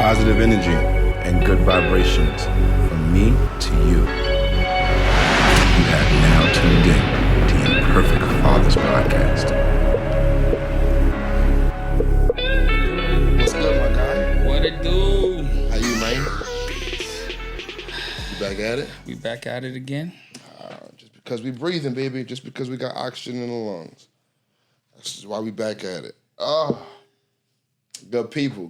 positive energy and good vibrations from me to you. You have now tuned in to the Imperfect Fathers Podcast. What's good, my guy? What it do? How you, man? You back at it? We back at it again? Just because we breathing, baby. Just because we got oxygen in the lungs. That's why we back at it. Oh. Good people,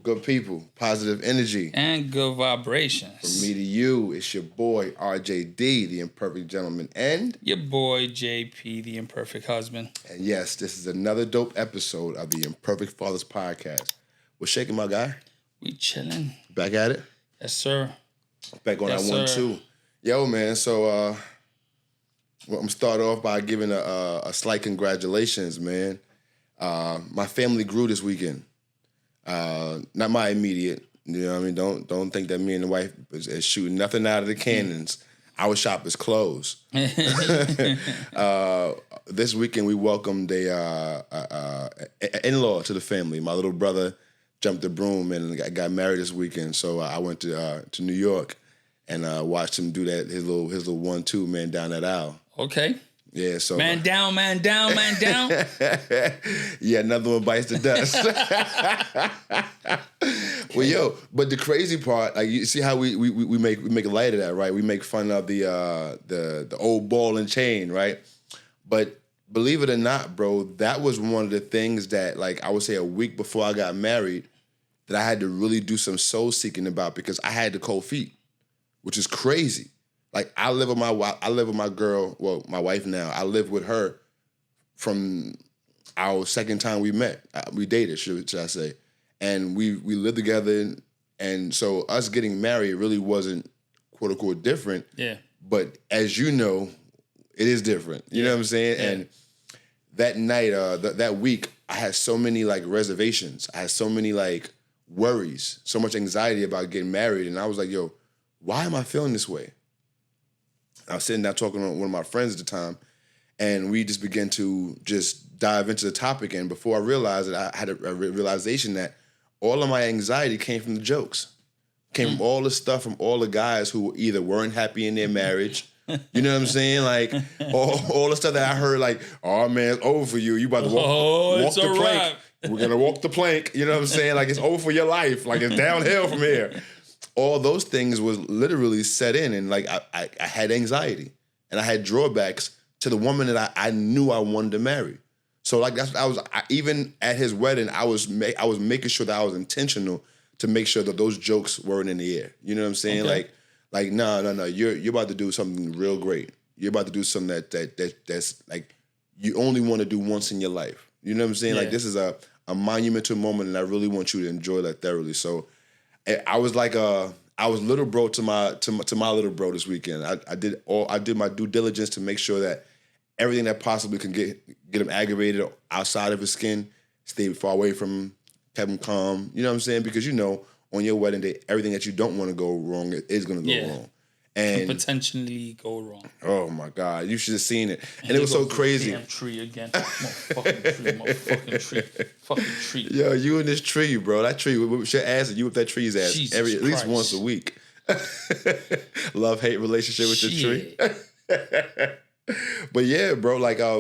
positive energy. And good vibrations. From me to you, it's your boy, RJD, the Imperfect Gentleman, and your boy, JP, the Imperfect Husband. And yes, this is another dope episode of the Imperfect Fathers Podcast. What's shaking, my guy? We chilling. Back at it? Yes, sir. Back on that one, too. Yo, man, so I'm going to start off by giving a slight congratulations, man. My family grew this weekend. Not my immediate, you know what I mean? Don't think that me and the wife is shooting nothing out of the cannons. Our shop is closed. This weekend we welcomed a in-law to the family. My little brother jumped the broom and got married this weekend. So I went to New York and watched him do that his little 1-2 man down that aisle. Okay. Yeah, so man down. Yeah, another one bites the dust. Well, yo, but the crazy part, like you see how we make light of that, right? We make fun of the old ball and chain, right? But believe it or not, bro, that was one of the things that, like, I would say a week before I got married, that I had to really do some soul seeking about because I had the cold feet, which is crazy. Like, I live with my girl, well, my wife now. I live with her from our second time we met. We dated, should I say. And we lived together. And so us getting married really wasn't, quote unquote, different. Yeah. But as you know, it is different. You know what I'm saying? Yeah. And that night, that week, I had so many, like, reservations. I had so many, like, worries, so much anxiety about getting married. And I was like, yo, why am I feeling this way? I was sitting down talking to one of my friends at the time, and we just began to just dive into the topic. And before I realized it, I had a realization that all of my anxiety came from the jokes, came from all the stuff from all the guys who either weren't happy in their marriage. You know what I'm saying? Like, all the stuff that I heard, like, oh, man, it's over for you. You about to walk the plank. We're going to walk the plank. You know what I'm saying? Like, it's over for your life. Like, it's downhill from here. All those things was literally set in, and like I had anxiety and I had drawbacks to the woman that I knew I wanted to marry. So like even at his wedding, I was making sure that I was intentional to make sure that those jokes weren't in the air. You know what I'm saying? Okay. Like no, you're about to do something real great. You're about to do something that's like you only want to do once in your life. You know what I'm saying? Yeah. Like, this is a monumental moment, and I really want you to enjoy that thoroughly. So I was like I was little bro to my little bro this weekend. I did my due diligence to make sure that everything that possibly can get him aggravated outside of his skin, stay far away from him, kept him calm. You know what I'm saying? Because, you know, on your wedding day, everything that you don't want to go wrong is going to go wrong. And potentially go wrong. Oh my God, you should have seen it. And it was so crazy. Damn tree again. Fucking tree. Yo, you and this tree, bro. That tree, whip your ass and you whip that tree's ass at least once a week. Love-hate relationship with the tree. But yeah, bro, like I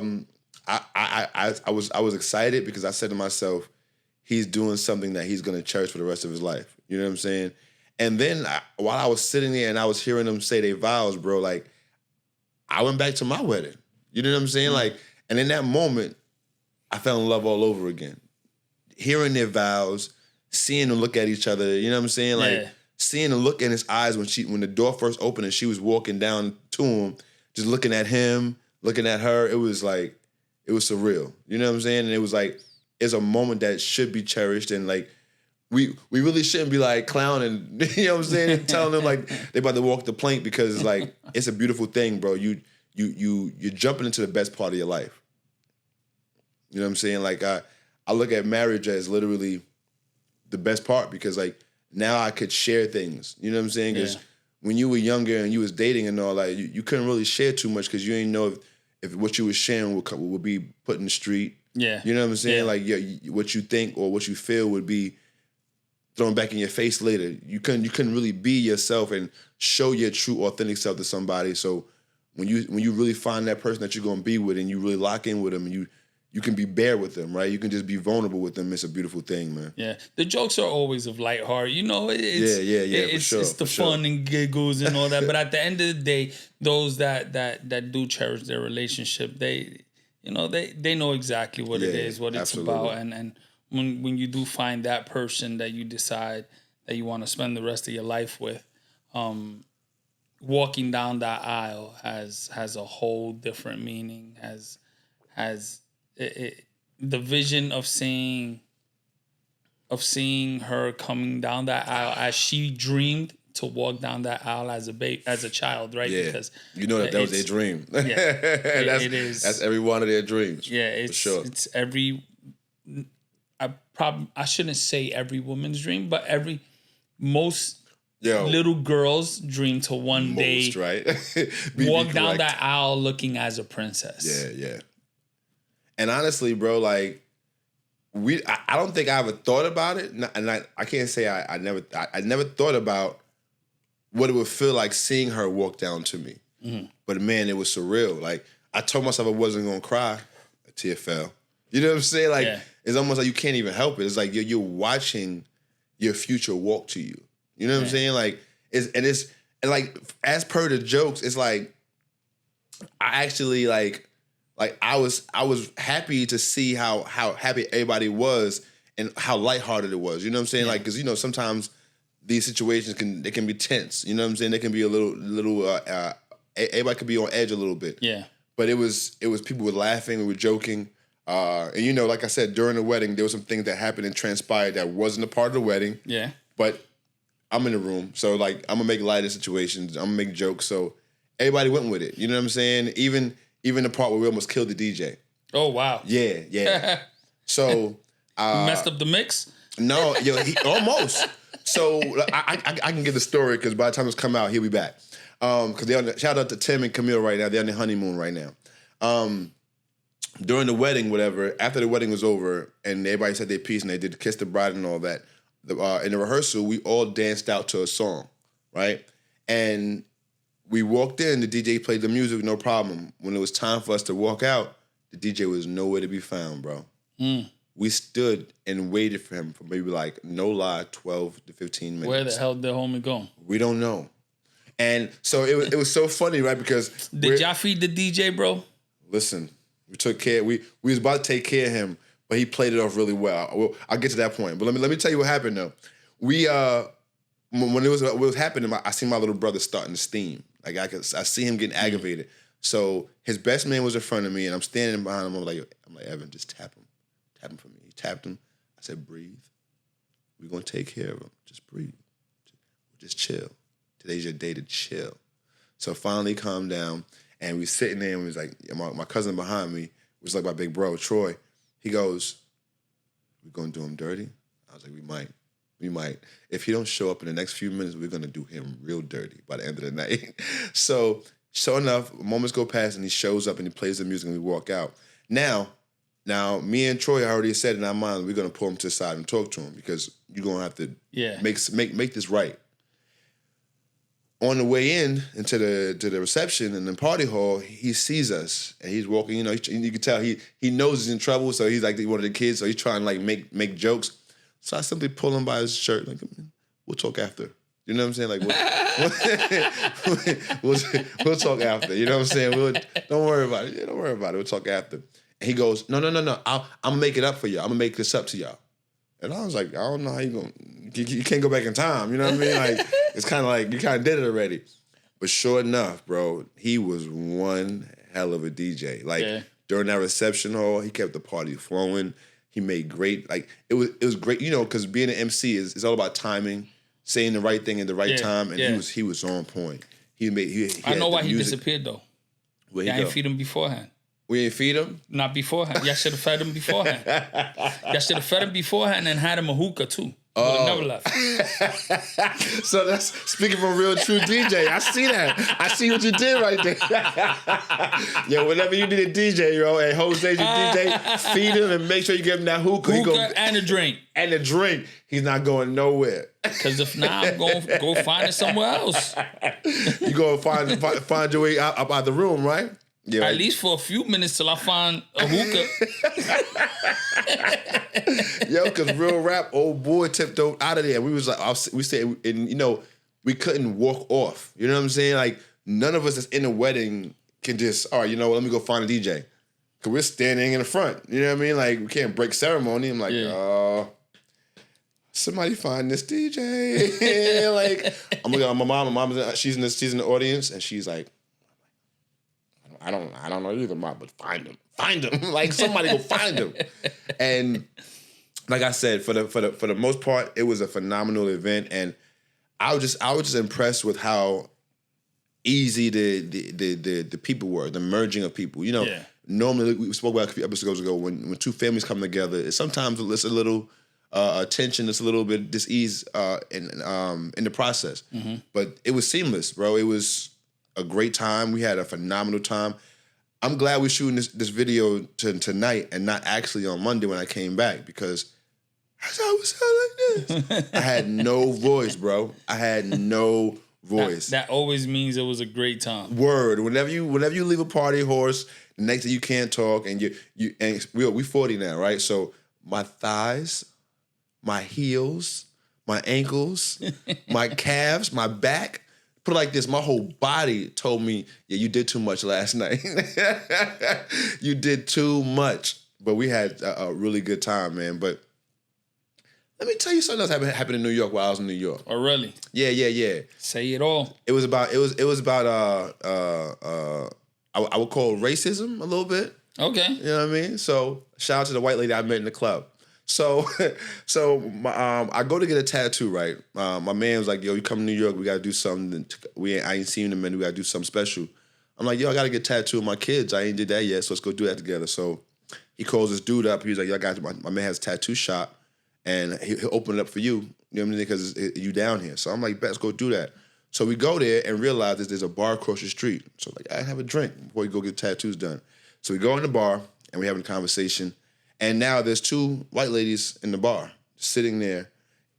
was excited because I said to myself, he's doing something that he's gonna cherish for the rest of his life. You know what I'm saying? And then while I was sitting there and I was hearing them say their vows, bro, like, I went back to my wedding. You know what I'm saying? Mm-hmm. Like, and in that moment, I fell in love all over again. Hearing their vows, seeing them look at each other, you know what I'm saying? Like, seeing the look in his eyes when the door first opened and she was walking down to him, just looking at him, looking at her, it was like, it was surreal. You know what I'm saying? And it was like, it's a moment that should be cherished, and like, we really shouldn't be like clowning, you know what I'm saying? And telling them like they about to walk the plank, because it's like, it's a beautiful thing, bro. You're jumping into the best part of your life. You know what I'm saying? Like, I look at marriage as literally the best part, because like now I could share things. You know what I'm saying? Because when you were younger and you was dating and all that, you couldn't really share too much because you didn't know if what you was sharing would be put in the street. Yeah. You know what I'm saying? Like, what you think or what you feel would be thrown back in your face later. You couldn't really be yourself and show your true, authentic self to somebody. So when you really find that person that you're gonna be with, and you really lock in with them, and you can be bare with them, right? You can just be vulnerable with them. It's a beautiful thing, man. Yeah, the jokes are always of lighthearted. You know, it's the fun and giggles and all that. But at the end of the day, those that do cherish their relationship, they know exactly what it is, what it's about, and when you do find that person that you decide that you want to spend the rest of your life with, walking down that aisle has a whole different meaning. Has the vision of seeing her coming down that aisle as she dreamed to walk down that aisle as a child, right? Yeah. Because that was their dream. Yeah, it is. That's every one of their dreams. Yeah, it's for sure. It's every. I shouldn't say every woman's dream, but most little girls dream to one day right? walk down that aisle looking as a princess. Yeah. And honestly, bro, like I don't think I ever thought about it, and I can't say I never thought about what it would feel like seeing her walk down to me. Mm-hmm. But man, it was surreal. Like I told myself I wasn't gonna cry. A tear fell. You know what I'm saying? Like it's almost like you can't even help it. It's like you're watching your future walk to you. You know what I'm saying? Like it's like as per the jokes, it's like I actually like I was happy to see how happy everybody was and how lighthearted it was. You know what I'm saying? Like, because sometimes these situations can be tense. You know what I'm saying? They can be a little everybody could be on edge a little bit. Yeah. But it was people were laughing, we were joking, and like I said, during the wedding there were some things that happened and transpired that wasn't a part of the wedding. Yeah. But I'm in the room, so like I'm gonna make light of situations. I'm gonna make jokes, so everybody went with it. You know what I'm saying? Even the part where we almost killed the DJ. Oh, wow. Yeah. So messed up the mix? No, he almost. So I can give the story because by the time it's come out, he'll be back. Because shout out to Tim and Camille right now. They're on their honeymoon right now. During the wedding, whatever, after the wedding was over and everybody said their piece and they did Kiss the Bride and all that, in the rehearsal, we all danced out to a song, right? And we walked in, the DJ played the music, no problem. When it was time for us to walk out, the DJ was nowhere to be found, bro. Mm. We stood and waited for him for maybe like, no lie, 12 to 15 minutes. Where the hell did homie go? We don't know. And so it was so funny, right? Because did y'all feed the DJ, bro? Listen, we took care. We was about to take care of him, but he played it off really well. I'll get to that point. But let me tell you what happened though. We when it was happening, I see my little brother starting to steam. Like I see him getting aggravated. So his best man was in front of me, and I'm standing behind him. I'm like, Evan, just tap him for me. He tapped him. I said, breathe. We're gonna take care of him. Just breathe. Just chill. Today's your day to chill. So finally, calm down, and we sitting there, and we was like, my cousin behind me was like my big bro Troy. He goes, "We gonna do him dirty?" I was like, We might. If he don't show up in the next few minutes, we're gonna do him real dirty by the end of the night. So, sure enough, moments go past and he shows up and he plays the music and we walk out. Now, me and Troy already said in our mind we're gonna pull him to the side and talk to him because you're gonna have to make this right. On the way into the reception in the party hall, he sees us and he's walking. You can tell he knows he's in trouble, so he's like one of the kids, so he's trying to like make jokes. So I simply pull him by his shirt, like, we'll talk after. You know what I'm saying? Like, we'll talk after. You know what I'm saying? Don't worry about it. Yeah, don't worry about it. We'll talk after. And he goes, no. I'm gonna make it up for y'all. I'm gonna make this up to y'all. And I was like, I don't know how you can't go back in time. You know what I mean? Like, it's kind of like you kind of did it already. But sure enough, bro, he was one hell of a DJ. Like during that reception hall, he kept the party flowing. He made great, like, it was great, because being an MC is all about timing, saying the right thing at the right time, and he was on point. I know why he disappeared, though. Where he didn't feed him beforehand. We didn't feed him? Not beforehand. Y'all should have fed him beforehand. Y'all should have fed him beforehand and had him a hookah, too. Oh. Never left. So that's speaking from a real true DJ. I see that. I see what you did right there. Yo, whenever you need a DJ, and Jose's your DJ, feed him and make sure you give him that hookah. And a drink. And a drink. He's not going nowhere. Because if not, I'm going to go find it somewhere else. You go find your way up out the room, right? Yeah. At least for a few minutes till I find a hookah. Yo, because real rap, old boy tiptoed out of there. We was like, we said, and we couldn't walk off. You know what I'm saying? Like, none of us that's in a wedding can just, all right, let me go find a DJ. Because we're standing in the front. You know what I mean? Like, we can't break ceremony. I'm like, somebody find this DJ. Like, I'm looking at my mom. My mom's she's in the audience, and she's like, I don't know either, Mom, but find him. Like, somebody go find him. And like I said, for the most part, it was a phenomenal event, and I was just impressed with how easy the people were, the merging of people. Normally we spoke about a few episodes ago when two families come together, sometimes it's a little tension, it's a little bit dis-ease in the process. Mm-hmm. But it was seamless, bro. It was a great time. We had a phenomenal time. I'm glad we're shooting this video tonight and not actually on Monday when I came back, because I was like this. I had no voice, bro. I had no voice. That always means it was a great time. Word. Whenever you leave a party horse, the next day you can't talk, and we 40 now, right? So my thighs, my heels, my ankles, my calves, my back. Put it like this, my whole body told me, yeah, you did too much last night. You did too much. But we had a really good time, man. But let me tell you something else happened in New York while I was in New York. Oh, really? Yeah. Say it all. It was about I would call racism a little bit. Okay. You know what I mean? So shout out to the white lady I met in the club. So I go to get a tattoo, right? My man was like, yo, you come to New York, we got to do something. I ain't seen him in a minute, we got to do something special. I'm like, yo, I got to get a tattoo of my kids. I ain't did that yet, so let's go do that together. So he calls this dude up. He was like, yo, my man has a tattoo shop, and he'll open it up for you. You know what I mean? Because you down here. So I'm like, let's go do that. So we go there and realize that there's a bar across the street. So like, I have a drink before we go get tattoos done. So we go in the bar, and we're having a conversation. And now there's two white ladies in the bar sitting there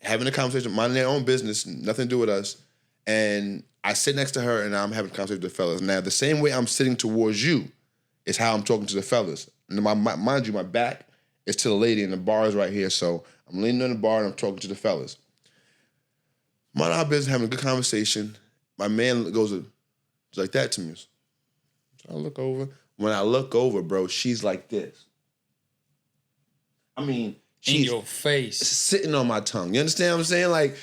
having a conversation, minding their own business, nothing to do with us. And I sit next to her, and I'm having a conversation with the fellas. Now, the same way I'm sitting towards you is how I'm talking to the fellas. And mind you, my back is to the lady, and the bar is right here. So I'm leaning on the bar, and I'm talking to the fellas. Minding our business, having a good conversation. My man goes like that to me. So I look over. When I look over, bro, she's like this. I mean, she's in your face, sitting on my tongue. You understand what I'm saying? Like,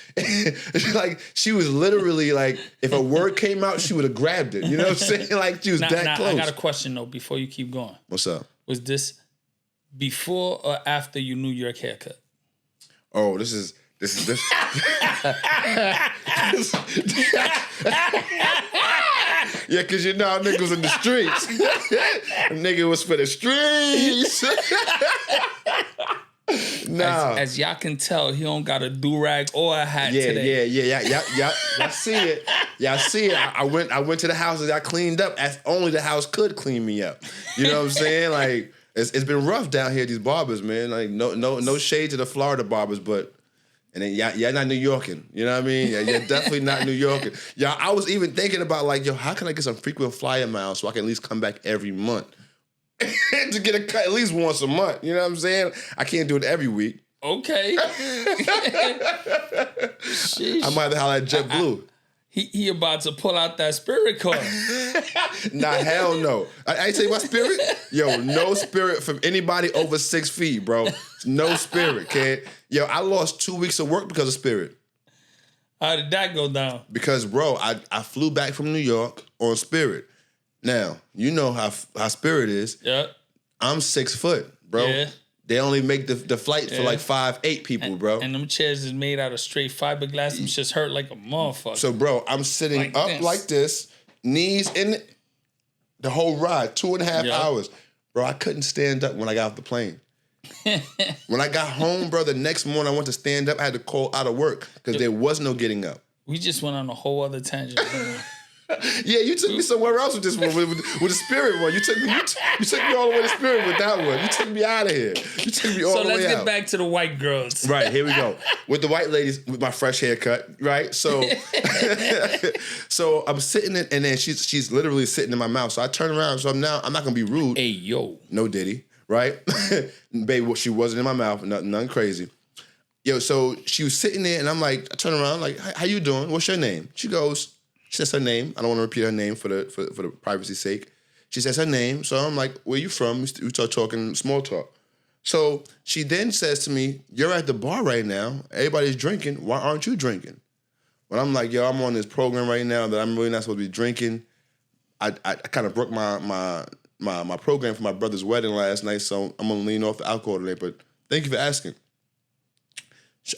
like she was literally like, if a word came out, she would have grabbed it. You know what I'm saying? Like she was that close. I got a question though before you keep going. What's up? Was this before or after your New York haircut? Oh, this is. Yeah, because you know how niggas in the streets. Nigga was for the streets. Nah. As y'all can tell, he don't got a do-rag or a hat today. Yeah. Y'all see it. Y'all see it. I went to the house and I cleaned up as only the house could clean me up. You know what I'm saying? Like, it's been rough down here, these barbers, man. Like, no shade to the Florida barbers, but... And then y'all not New Yorking. You know what I mean? You're definitely not New Yorking. Y'all, I was even thinking about like, yo, how can I get some frequent flyer miles so I can at least come back every month? To get a cut at least once a month. You know what I'm saying? I can't do it every week. Okay. I might have to holler at JetBlue. He about to pull out that Spirit card. Nah, hell no. I tell you my Spirit? Yo, no Spirit from anybody over 6 feet, bro. No Spirit, kid. Yo, I lost 2 weeks of work because of Spirit. How did that go down? Because, bro, I flew back from New York on Spirit. Now, you know how Spirit is. Yeah. I'm 6 foot, bro. Yeah. They only make the flight for like 5'8" people, bro. And them chairs is made out of straight fiberglass. Them shit's hurt like a motherfucker. So, bro, I'm sitting like this, knees in the whole ride, 2.5 hours. Bro, I couldn't stand up when I got off the plane. When I got home, bro, the next morning I went to stand up. I had to call out of work because there was no getting up. We just went on a whole other tangent. Yeah, you took me somewhere else with this one, with the spirit one. You took me all the way to spirit with that one. You took me out of here. You took me all the way out. So let's get back to the white girls. Right, here we go. With the white ladies, with my fresh haircut, right? So so I'm sitting in, and then she's literally sitting in my mouth. So I turn around, so I'm not gonna be rude. Hey, yo. No diddy, right? Babe, she wasn't in my mouth, nothing crazy. Yo, so she was sitting there, and I'm like, I turn around, like, how you doing? What's your name? She says her name. I don't want to repeat her name for the privacy's sake. She says her name. So I'm like, where you from? We start talking small talk. So she then says to me, you're at the bar right now. Everybody's drinking. Why aren't you drinking? When I'm like, yo, I'm on this program right now that I'm really not supposed to be drinking. I kind of broke my program for my brother's wedding last night, so I'm going to lean off the alcohol today. But thank you for asking.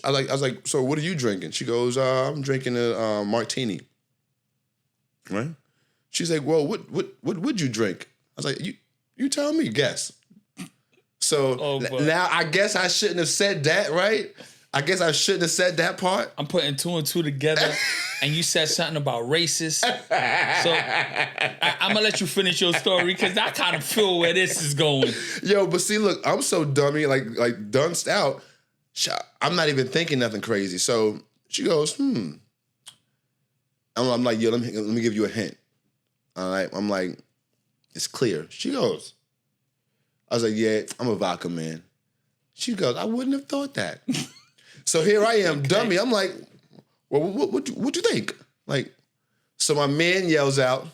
I was like, so what are you drinking? She goes, I'm drinking a martini. Right? She's like, well, what would you drink? I was like, you tell me, guess. So now I guess I shouldn't have said that, right? I guess I shouldn't have said that part. I'm putting 2 and 2 together, and you said something about racist. So I'm gonna let you finish your story because I kind of feel where this is going. Yo, but see, look, I'm so dummy, like dunced out. I'm not even thinking nothing crazy. So she goes, I'm like, yo, let me give you a hint. All right. I'm like, it's clear. She goes, I was like, yeah, I'm a vodka man. She goes, I wouldn't have thought that. So here I am, dummy. I'm like, well, what you think? Like, so my man yells out,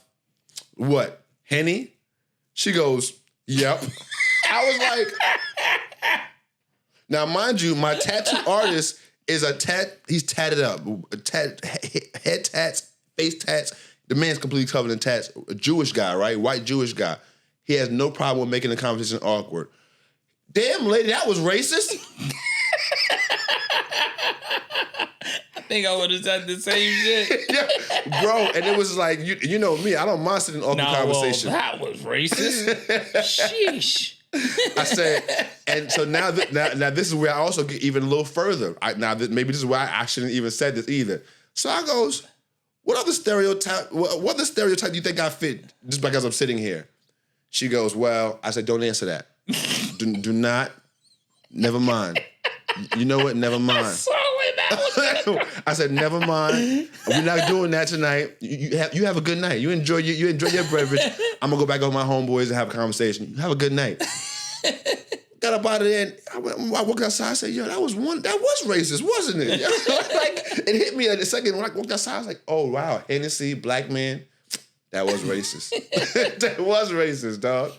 what, Henny? She goes, yep. I was like, now mind you, my tattoo artist is he's tatted up. Head tats, face tats. The man's completely covered in tats. A Jewish guy, right? White Jewish guy. He has no problem with making the conversation awkward. Damn, lady, that was racist. I think I would have said the same shit. Yeah, bro, and it was like, you know me, I don't mind sitting in awkward conversation. Well, that was racist. Sheesh. I said, and so now this is where I also get even a little further. Maybe this is why I shouldn't even said this either. So I goes, what other stereotype do you think I fit just because I'm sitting here? She goes, well, I said, don't answer that. do not, never mind. You know what? Never mind. I said, never mind. We're not doing that tonight. You have a good night. You enjoy your beverage. I'm gonna go back with my homeboys and have a conversation. You have a good night. Got up out of there, and I walked outside. I said, yo, that was racist, wasn't it? Like, it hit me in a second when I walked outside. I was like, oh wow, Hennessy, black man. That was racist. That was racist, dog.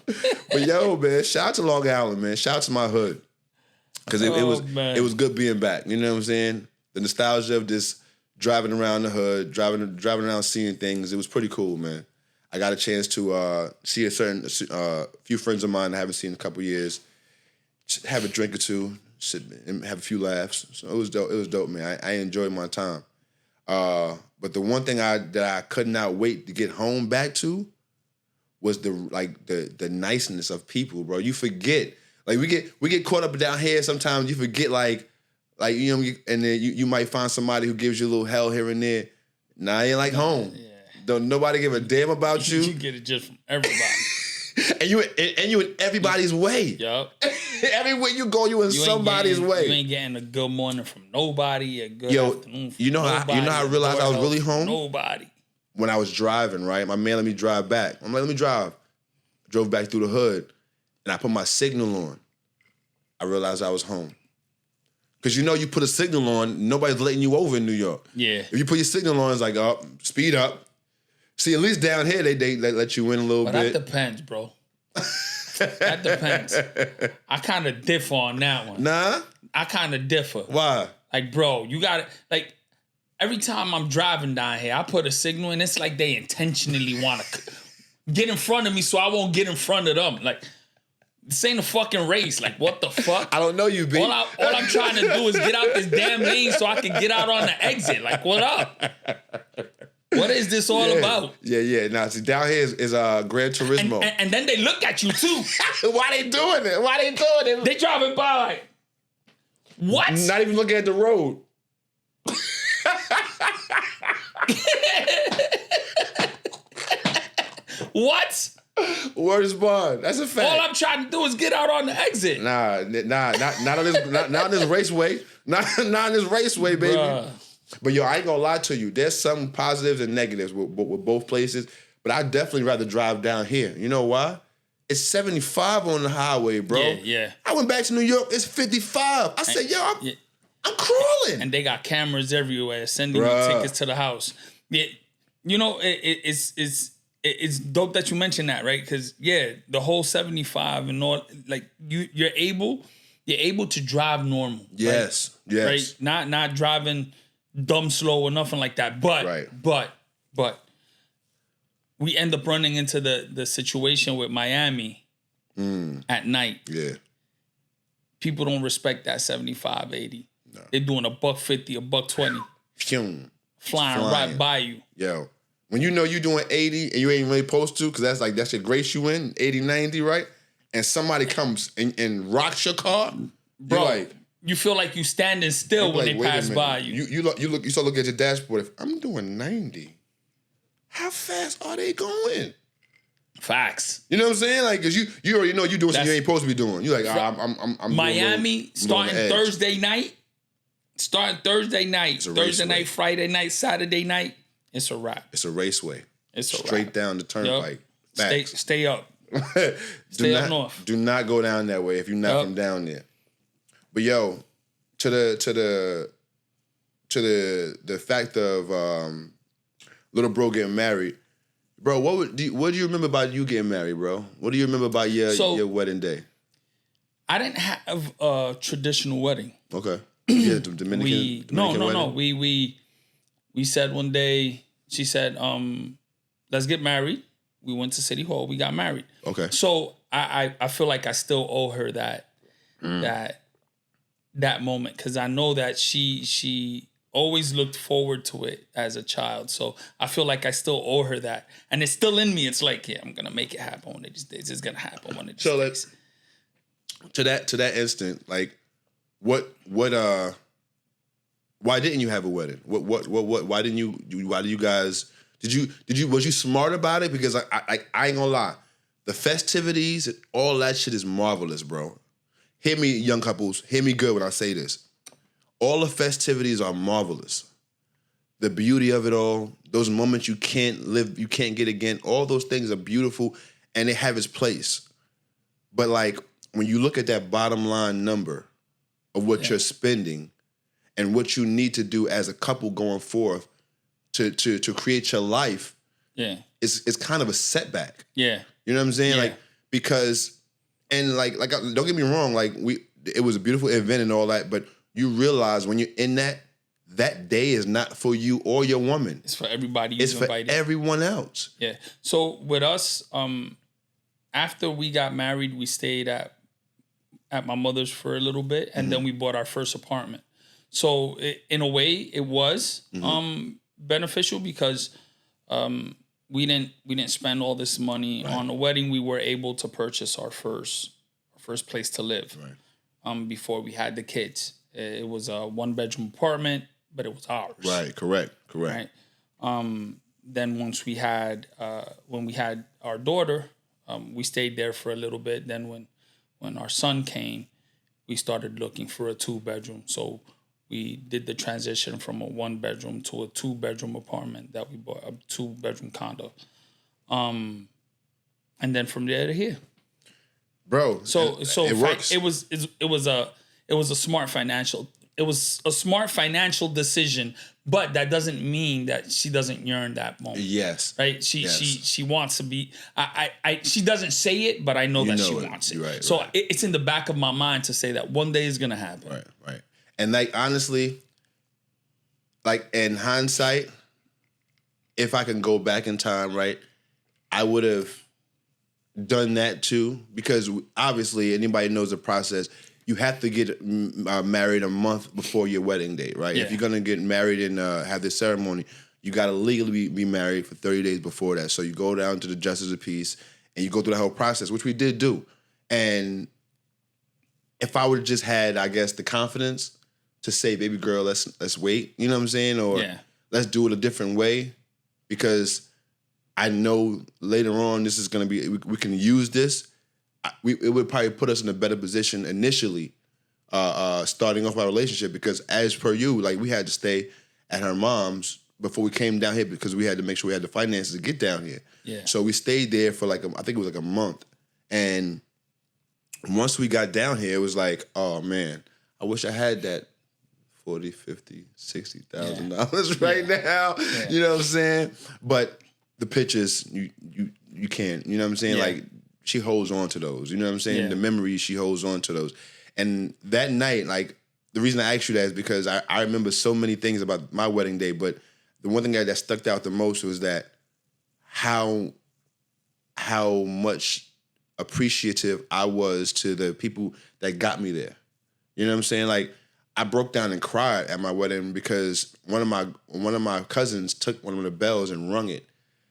But yo, man, shout out to Long Island, man. Shout out to my hood. Because it was good being back. You know what I'm saying? The nostalgia of this driving around the hood, driving around seeing things. It was pretty cool, man. I got a chance to see a few friends of mine I haven't seen in a couple years. Have a drink or two, sit and have a few laughs. So it was dope. It was dope, man. I enjoyed my time. But the one thing that I could not wait to get home back to was the niceness of people, bro. You forget. Like we get caught up down here sometimes. You forget like you know, and then you might find somebody who gives you a little hell here and there. Nah, it ain't like home. Yeah. Don't nobody give a damn about you. You get it just from everybody. and you in everybody's way. Yup. Everywhere you go, you in somebody's way. You ain't getting a good morning from nobody. A good afternoon from you know how I realized I was really home? Nobody. When I was driving, right? My man let me drive back. I'm like, let me drive. Drove back through the hood. And I put my signal on. I realized I was home. Because you put a signal on, nobody's letting you over in New York. Yeah. If you put your signal on, it's like, oh, speed up. See, at least down here, they let you in a little bit. That depends, bro. That depends. I kind of differ on that one. Nah? I kind of differ. Why? Like, bro, you got to, like, every time I'm driving down here, I put a signal and it's like they intentionally want to get in front of me so I won't get in front of them. Like, this ain't a fucking race. Like, what the fuck? I don't know you, B. All I'm trying to do is get out this damn lane so I can get out on the exit. Like, what up? What is this all about? Yeah. Now, see, down here is Gran Turismo. And then they look at you, too. Why they doing it? They driving by like, what? Not even looking at the road. What? Word is bond. That's a fact. All I'm trying to do is get out on the exit. Not on this raceway. Not on this raceway, baby. Bruh. But yo, I ain't gonna lie to you. There's some positives and negatives with both places. But I'd definitely rather drive down here. You know why? It's 75 on the highway, bro. Yeah. I went back to New York. It's 55. I said, yo, I'm crawling. And they got cameras everywhere sending you tickets to the house. Yeah, you know, it's dope that you mentioned that, right? Because the whole 75 and all, like you're able to drive normal. Yes, right? Yes. Right? Not driving dumb slow or nothing like that. But we end up running into the situation with Miami at night. Yeah. People don't respect that 75, 80. No. They're doing $150, $120. Flying right by you. Yo. When you know you're doing 80 and you ain't really supposed to, because that's your grace you in, 80, 90, right? And somebody comes and rocks your car, bro, like, you feel like you standing still when they pass by you. You start looking at your dashboard. If I'm doing 90, how fast are they going? Facts. You know what I'm saying? Like, cause you already know you're doing something you ain't supposed to be doing. You're like, I'm Miami starting Thursday night. Thursday night, Friday night, Saturday night. It's a wrap. It's a raceway. It's a straight wrap. Down the turnpike. Yep. Stay up. Stay up north. Do not go down that way if you're not from down there. But yo, to the fact of little bro getting married, bro. What do you remember about you getting married, bro? What do you remember about your wedding day? I didn't have a traditional wedding. Okay. Yeah, Dominican. No. We said one day, she said, let's get married. We went to City Hall. We got married. Okay. So I feel like I still owe her that moment, because I know that she always looked forward to it as a child. So I feel like I still owe her that. And it's still in me. It's like, I'm going to make it happen one of these days. It's going to happen one of these days. To that instant, like, why didn't you have a wedding? Why didn't you guys, was you smart about it? Because I ain't gonna lie, the festivities, all that shit is marvelous, bro. Hear me, young couples, hear me good when I say this. All the festivities are marvelous. The beauty of it all, those moments you can't get again, all those things are beautiful and they have its place. But like, when you look at that bottom line number of what you're spending and what you need to do as a couple going forth to create your life, it's kind of a setback. Yeah. You know what I'm saying? Yeah. Like, because, and like don't get me wrong, like it was a beautiful event and all that, but you realize when you're in that day is not for you or your woman. It's for everybody. It's for everyone else. Yeah. So with us, after we got married, we stayed at my mother's for a little bit, and then we bought our first apartment. So in a way, it was beneficial because we didn't spend all this money on a wedding. We were able to purchase our first place to live before we had the kids. It was a 1-bedroom apartment, but it was ours. Right. Correct. Right. Then once we had when we had our daughter, we stayed there for a little bit. Then when our son came, we started looking for a 2-bedroom. So we did the transition from a 1-bedroom to a 2-bedroom apartment that we bought, a 2-bedroom condo. And then from there to here. Bro, so it works. It was a smart financial decision, but that doesn't mean that she doesn't yearn that moment. Yes. Right? She wants to be she doesn't say it, but I know that she wants it. Right, so it's in the back of my mind to say that one day is gonna happen. Right. And like, honestly, like, in hindsight, if I can go back in time, right, I would have done that too, because obviously anybody knows the process. You have to get married a month before your wedding date, right? Yeah. If you're gonna get married and have this ceremony, you got to legally be married for 30 days before that. So you go down to the Justice of Peace and you go through the whole process, which we did do. And if I would have just had, I guess, the confidence to say, baby girl, let's wait, you know what I'm saying? Or let's do it a different way, because I know later on this is going to be, we can use this. It would probably put us in a better position initially, starting off our relationship, because as per you, like, we had to stay at her mom's before we came down here because we had to make sure we had the finances to get down here. Yeah. So we stayed there for like, I think it was like a month. And once we got down here, it was like, oh man, I wish I had that $40,000, $50,000, $60,000 right now. Yeah. You know what I'm saying? But the pictures, you can't, you know what I'm saying? Yeah. Like, she holds on to those, you know what I'm saying? Yeah. The memories, she holds on to those. And that night, like, the reason I asked you that is because I remember so many things about my wedding day, but the one thing that stuck out the most was that how much appreciative I was to the people that got me there. You know what I'm saying? Like, I broke down and cried at my wedding because one of my cousins took one of the bells and rung it.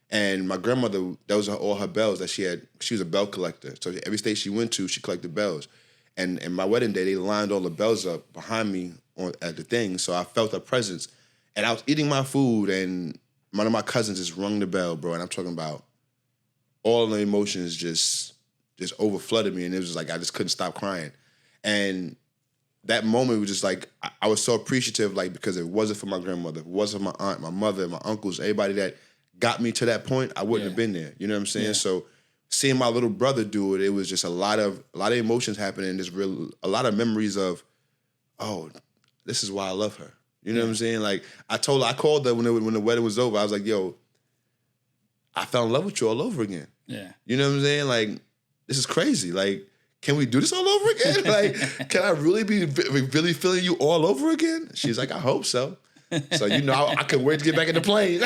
And my grandmother, those are all her bells that she had. She was a bell collector. So every state she went to, she collected bells. And my wedding day, they lined all the bells up behind me at the thing. So I felt her presence. And I was eating my food, and one of my cousins just rung the bell, bro. And I'm talking about all the emotions just overflooded me. And it was like I just couldn't stop crying. And that moment was just like, I was so appreciative, like, because if it wasn't for my grandmother, if it wasn't for my aunt, my mother, my uncles, everybody that got me to that point, I wouldn't have been there. You know what I'm saying? Yeah. So seeing my little brother do it, it was just a lot of emotions happening. There's a lot of memories of, oh, this is why I love her. You know what I'm saying? Like, I called her when the wedding was over. I was like, yo, I fell in love with you all over again. Yeah. You know what I'm saying? Like, this is crazy. Like, can we do this all over again? Like, can I really be really feeling you all over again? She's like, I hope so. So, you know, I couldn't wait to get back in the plane.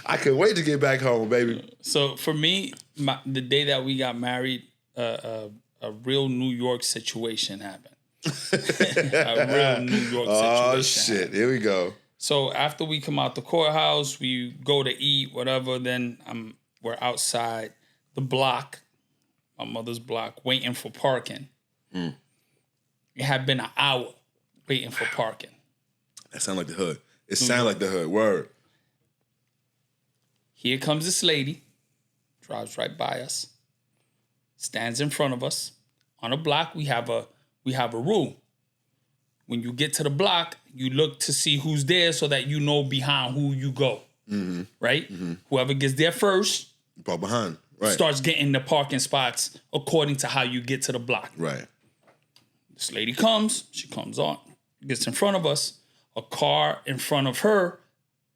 I couldn't wait to get back home, baby. So for me, the day that we got married, a real New York situation happened. A real New York situation. Oh, shit. Happened. Here we go. So after we come out the courthouse, we go to eat, whatever. Then we're outside the block, my mother's block, waiting for parking. It had been an hour waiting for parking. That sound like the hood. It sound like the hood. Word. Here comes this lady, drives right by us, stands in front of us. On a block, we have a rule. When you get to the block, you look to see who's there so that you know behind who you go. Mm-hmm. Right? Mm-hmm. Whoever gets there first, behind, right, starts getting the parking spots according to how you get to the block. Right. This lady comes, she comes on, gets in front of us. A car in front of her,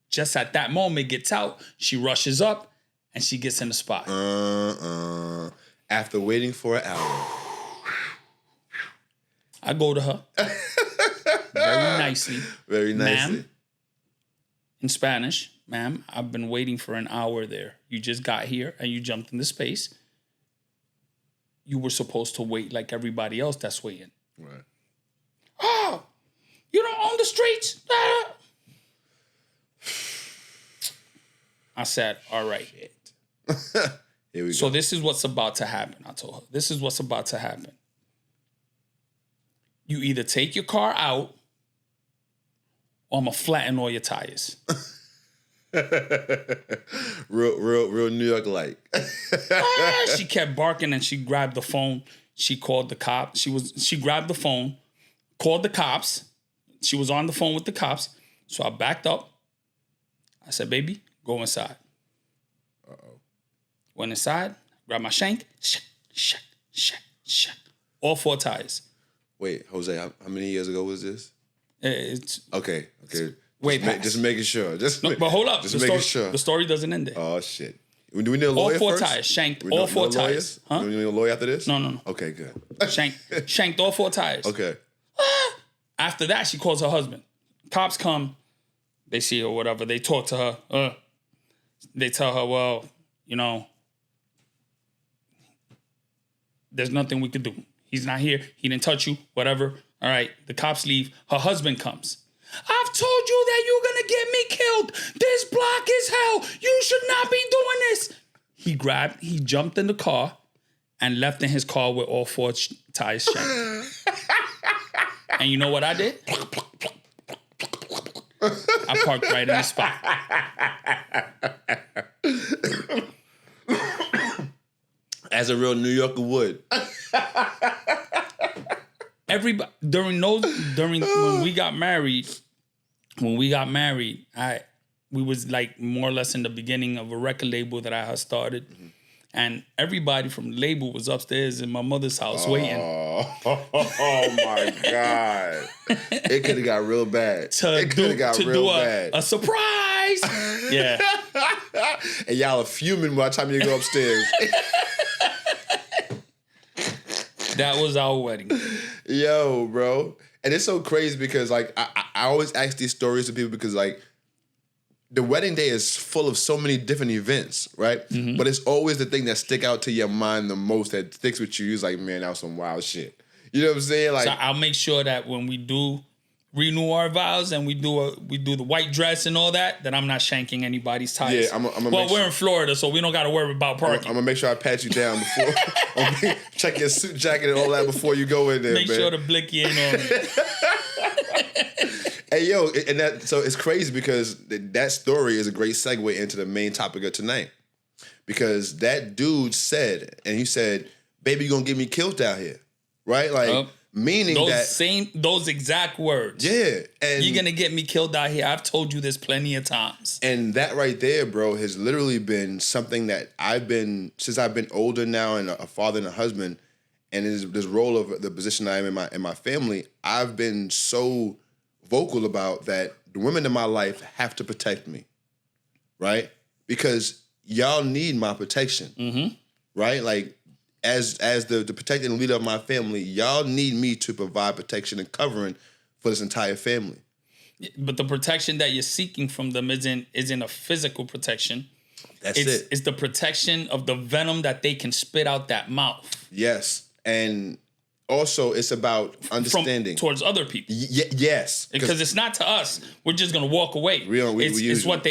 just at that moment, gets out. She rushes up, and she gets in the spot. After waiting for an hour. I go to her. Very nicely. Very nicely. Ma'am, in Spanish, ma'am, I've been waiting for an hour there. You just got here, and you jumped into space. You were supposed to wait like everybody else that's waiting. Right. Oh! You don't own the streets. I said, all right. Here we go. So this is what's about to happen, I told her. This is what's about to happen. You either take your car out or I'm going to flatten all your tires. real New York like. She kept barking and she grabbed the phone. She called the cops. She grabbed the phone, called the cops. She was on the phone with the cops. So I backed up. I said, baby, go inside. Uh-oh. Went inside, grabbed my shank. Shack. All 4 tires. Wait, Jose, how many years ago was this? It's... Okay. Just making sure. But hold up. Making sure. The story doesn't end there. Oh, shit. Do we need a lawyer all 4 first? Tires. Shanked all 4 tires. Huh? Do we need a lawyer after this? No. Okay, good. Shanked all 4 tires. Okay. After that, she calls her husband. Cops come. They see her, whatever. They talk to her. They tell her, well, you know, there's nothing we could do. He's not here. He didn't touch you. Whatever. All right. The cops leave. Her husband comes. I've told you that you're going to get me out. This block is hell. You should not be doing this. He jumped in the car and left in his car with all four tires shanked. And you know what I did? I parked right in the spot. As a real New Yorker would. Everybody when we got married, we was like more or less in the beginning of a record label that I had started. Mm-hmm. And everybody from the label was upstairs in my mother's house waiting. Oh my God. It could have got real bad. It could have got real bad. A surprise. Yeah. And y'all are fuming by the time you go upstairs. That was our wedding. Yo, bro. And it's so crazy because like I always ask these stories to people because like the wedding day is full of so many different events, right? Mm-hmm. But it's always the thing that stick out to your mind the most, that sticks with you. It's like, man, that was some wild shit. You know what I'm saying? Like, so I'll make sure that when we do renew our vows and we do the white dress and all that I'm not shanking anybody's tires. Yeah, we're in Florida, so we don't got to worry about parking. I'm gonna make sure I pat you down before. Check your suit jacket and all that before you go in there. Make sure the blicky ain't on me. Hey, yo, and so it's crazy because that story is a great segue into the main topic of tonight. Because that dude said, and he said, baby, you gonna get me killed out here. Right? Like, meaning those exact words. Yeah. And you're gonna get me killed out here. I've told you this plenty of times. And that right there, bro, has literally been something that since I've been older now and a father and a husband, and this role of the position I am in my family, I've been so vocal about that the women in my life have to protect me, right? Because y'all need my protection, mm-hmm. right? Like, as the protecting leader of my family, y'all need me to provide protection and covering for this entire family. But the protection that you're seeking from them isn't a physical protection. It's the protection of the venom that they can spit out that mouth. Yes, and also, it's about understanding towards other people. Yes, because it's not to us. We're just gonna walk away. It's what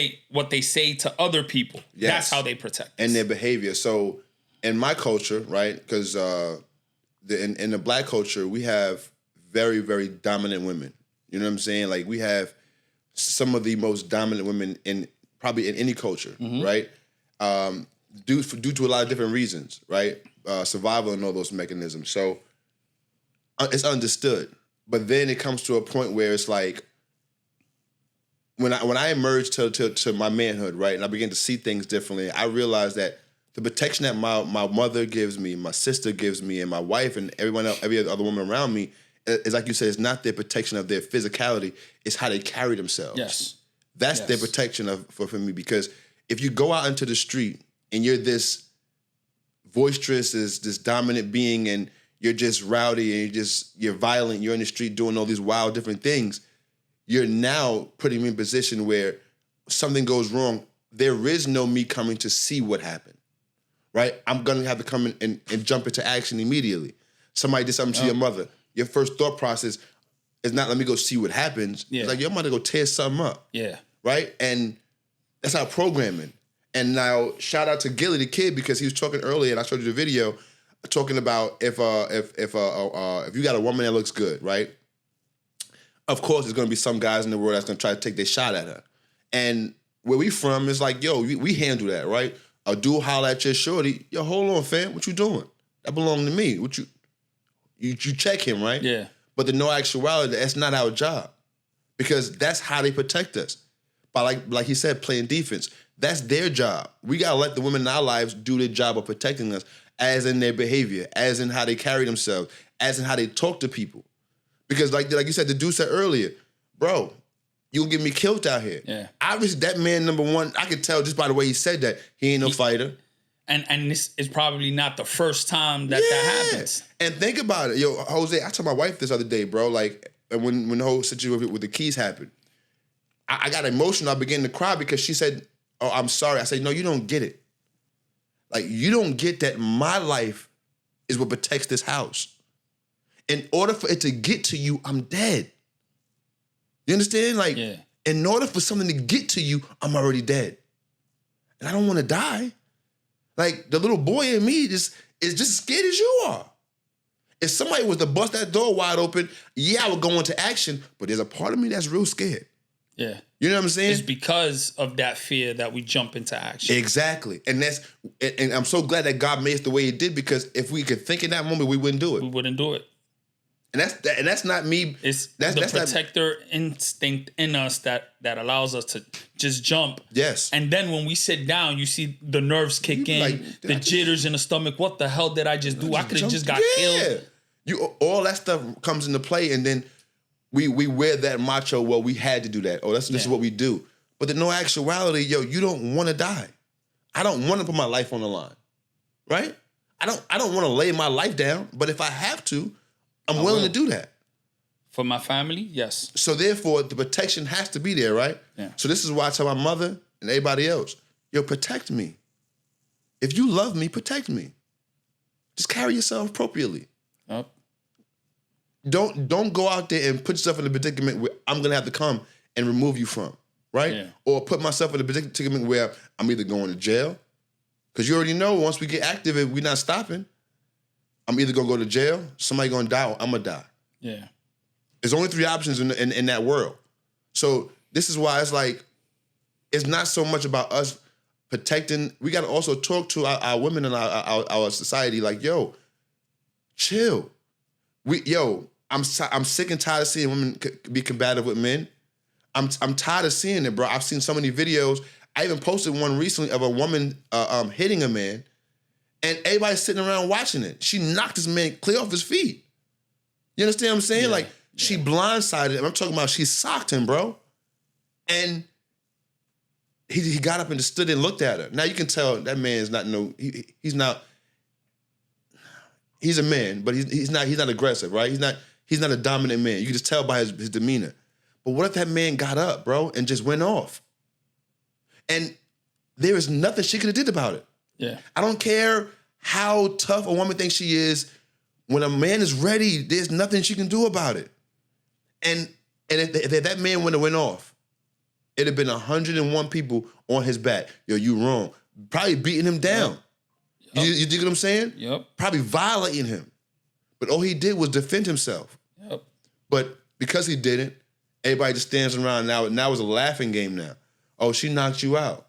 they say to other people. Yes. That's how they protect us. And their behavior. So, in my culture, right? Because in the Black culture, we have very, very dominant women. You know what I'm saying? Like, we have some of the most dominant women probably in any culture, mm-hmm. right? Due to a lot of different reasons, right? Survival and all those mechanisms. So. It's understood, but then it comes to a point where it's like when I emerged to my manhood, right, and I began to see things differently. I realized that the protection that my mother gives me, my sister gives me, and my wife and every other woman around me is, like you said, it's not their protection of their physicality; it's how they carry themselves. Yes, that's their protection for me. Because if you go out into the street and you're this boisterous, this dominant being, and you're just rowdy and you're violent, you're in the street doing all these wild different things, you're now putting me in a position where something goes wrong. There is no me coming to see what happened, right? I'm going to have to come in and jump into action immediately. Somebody did something to your mother. Your first thought process is not, let me go see what happens. Yeah. It's like, your mother go tear something up. Yeah. Right? And that's our programming. And now, shout out to Gilly, the kid, because he was talking earlier, and I showed you the video, talking about if you got a woman that looks good, right? Of course, there's gonna be some guys in the world that's gonna try to take their shot at her. And where we from is like, yo, we handle that, right? A dude holler at your shorty, yo, hold on, fam, what you doing? That belong to me. What you check him, right? Yeah. But in no actuality, that's not our job, because that's how they protect us. By like he said, playing defense. That's their job. We gotta let the women in our lives do their job of protecting us, as in their behavior, as in how they carry themselves, as in how they talk to people. Because like you said, the dude said earlier, bro, you gonna get me killed out here. Yeah. Obviously, that man, number one, I could tell just by the way he said that, he ain't no fighter. And this is probably not the first time that happens. And think about it. Yo, Jose, I told my wife this other day, bro, like, when the whole situation with the keys happened, I got emotional. I began to cry because she said, oh, I'm sorry. I said, no, you don't get it. Like, you don't get that my life is what protects this house. In order for it to get to you, I'm dead. You understand? Like, in order for something to get to you, I'm already dead. And I don't want to die. Like, the little boy in me is just as scared as you are. If somebody was to bust that door wide open, yeah, I would go into action, but there's a part of me that's real scared. Yeah. You know what I'm saying? It's because of that fear that we jump into action. Exactly. And I'm so glad that God made it the way He did, because if we could think in that moment, we wouldn't do it. We wouldn't do it. And that's not me. It's the protector instinct in us that allows us to just jump. Yes. And then when we sit down, you see the nerves kick in, like, the jitters in the stomach. What the hell did I just do? I could have just got killed. All that stuff comes into play, and then we wear that macho, well, we had to do that. Oh, this is what we do. But in no actuality, you don't want to die. I don't want to put my life on the line. Right? I don't want to lay my life down, but if I have to, I'm willing to do that. For my family, yes. So therefore, the protection has to be there, right? Yeah. So this is why I tell my mother and everybody else, protect me. If you love me, protect me. Just carry yourself appropriately. Yep. Don't go out there and put yourself in a predicament where I'm going to have to come and remove you from, right? Yeah. Or put myself in a predicament where I'm either going to jail, because you already know once we get active, if we're not stopping, I'm either going to go to jail, somebody going to die, or I'm going to die. Yeah. There's only 3 options in that world. So this is why it's like, it's not so much about us protecting. We got to also talk to our women in our society like, chill. I'm sick and tired of seeing women be combative with men. I'm tired of seeing it, bro. I've seen so many videos. I even posted one recently of a woman hitting a man, and everybody's sitting around watching it. She knocked this man clear off his feet. You understand what I'm saying? Yeah. She blindsided him. I'm talking about she socked him, bro. And he got up and just stood and looked at her. Now you can tell that man's not he's a man, but he's not aggressive, right? He's not a dominant man. You can just tell by his demeanor. But what if that man got up, bro, and just went off? And there is nothing she could have did about it. Yeah. I don't care how tough a woman thinks she is. When a man is ready, there's nothing she can do about it. And if that man would have went off, it'd have been 101 people on his back. You wrong. Probably beating him down. Yep. You dig what I'm saying? Yep. Probably violating him. But all he did was defend himself. Yep. But because he didn't, everybody just stands around now. Now it's a laughing game now. Oh, she knocked you out.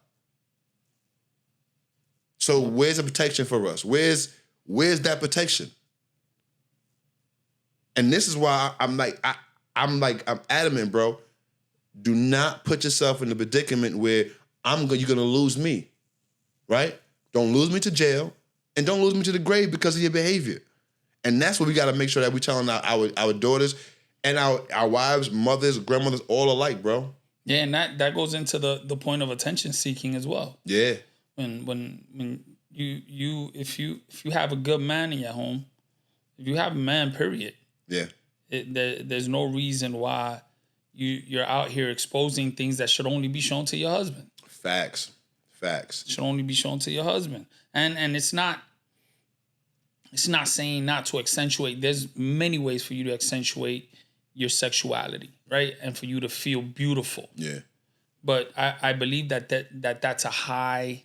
So where's the protection for us? Where's that protection? And this is why I'm adamant, bro. Do not put yourself in a predicament where you're gonna lose me, right? Don't lose me to jail, and don't lose me to the grave because of your behavior. And that's what we got to make sure that we're telling our daughters and our wives, mothers, grandmothers, all alike, bro. Yeah, and that goes into the point of attention seeking as well. Yeah. When you if you have a good man in your home, if you have a man, period. Yeah. There's no reason why you're out here exposing things that should only be shown to your husband. Facts. Should only be shown to your husband. And it's not saying not to accentuate. There's many ways for you to accentuate your sexuality, right? And for you to feel beautiful. Yeah. But I believe that's a high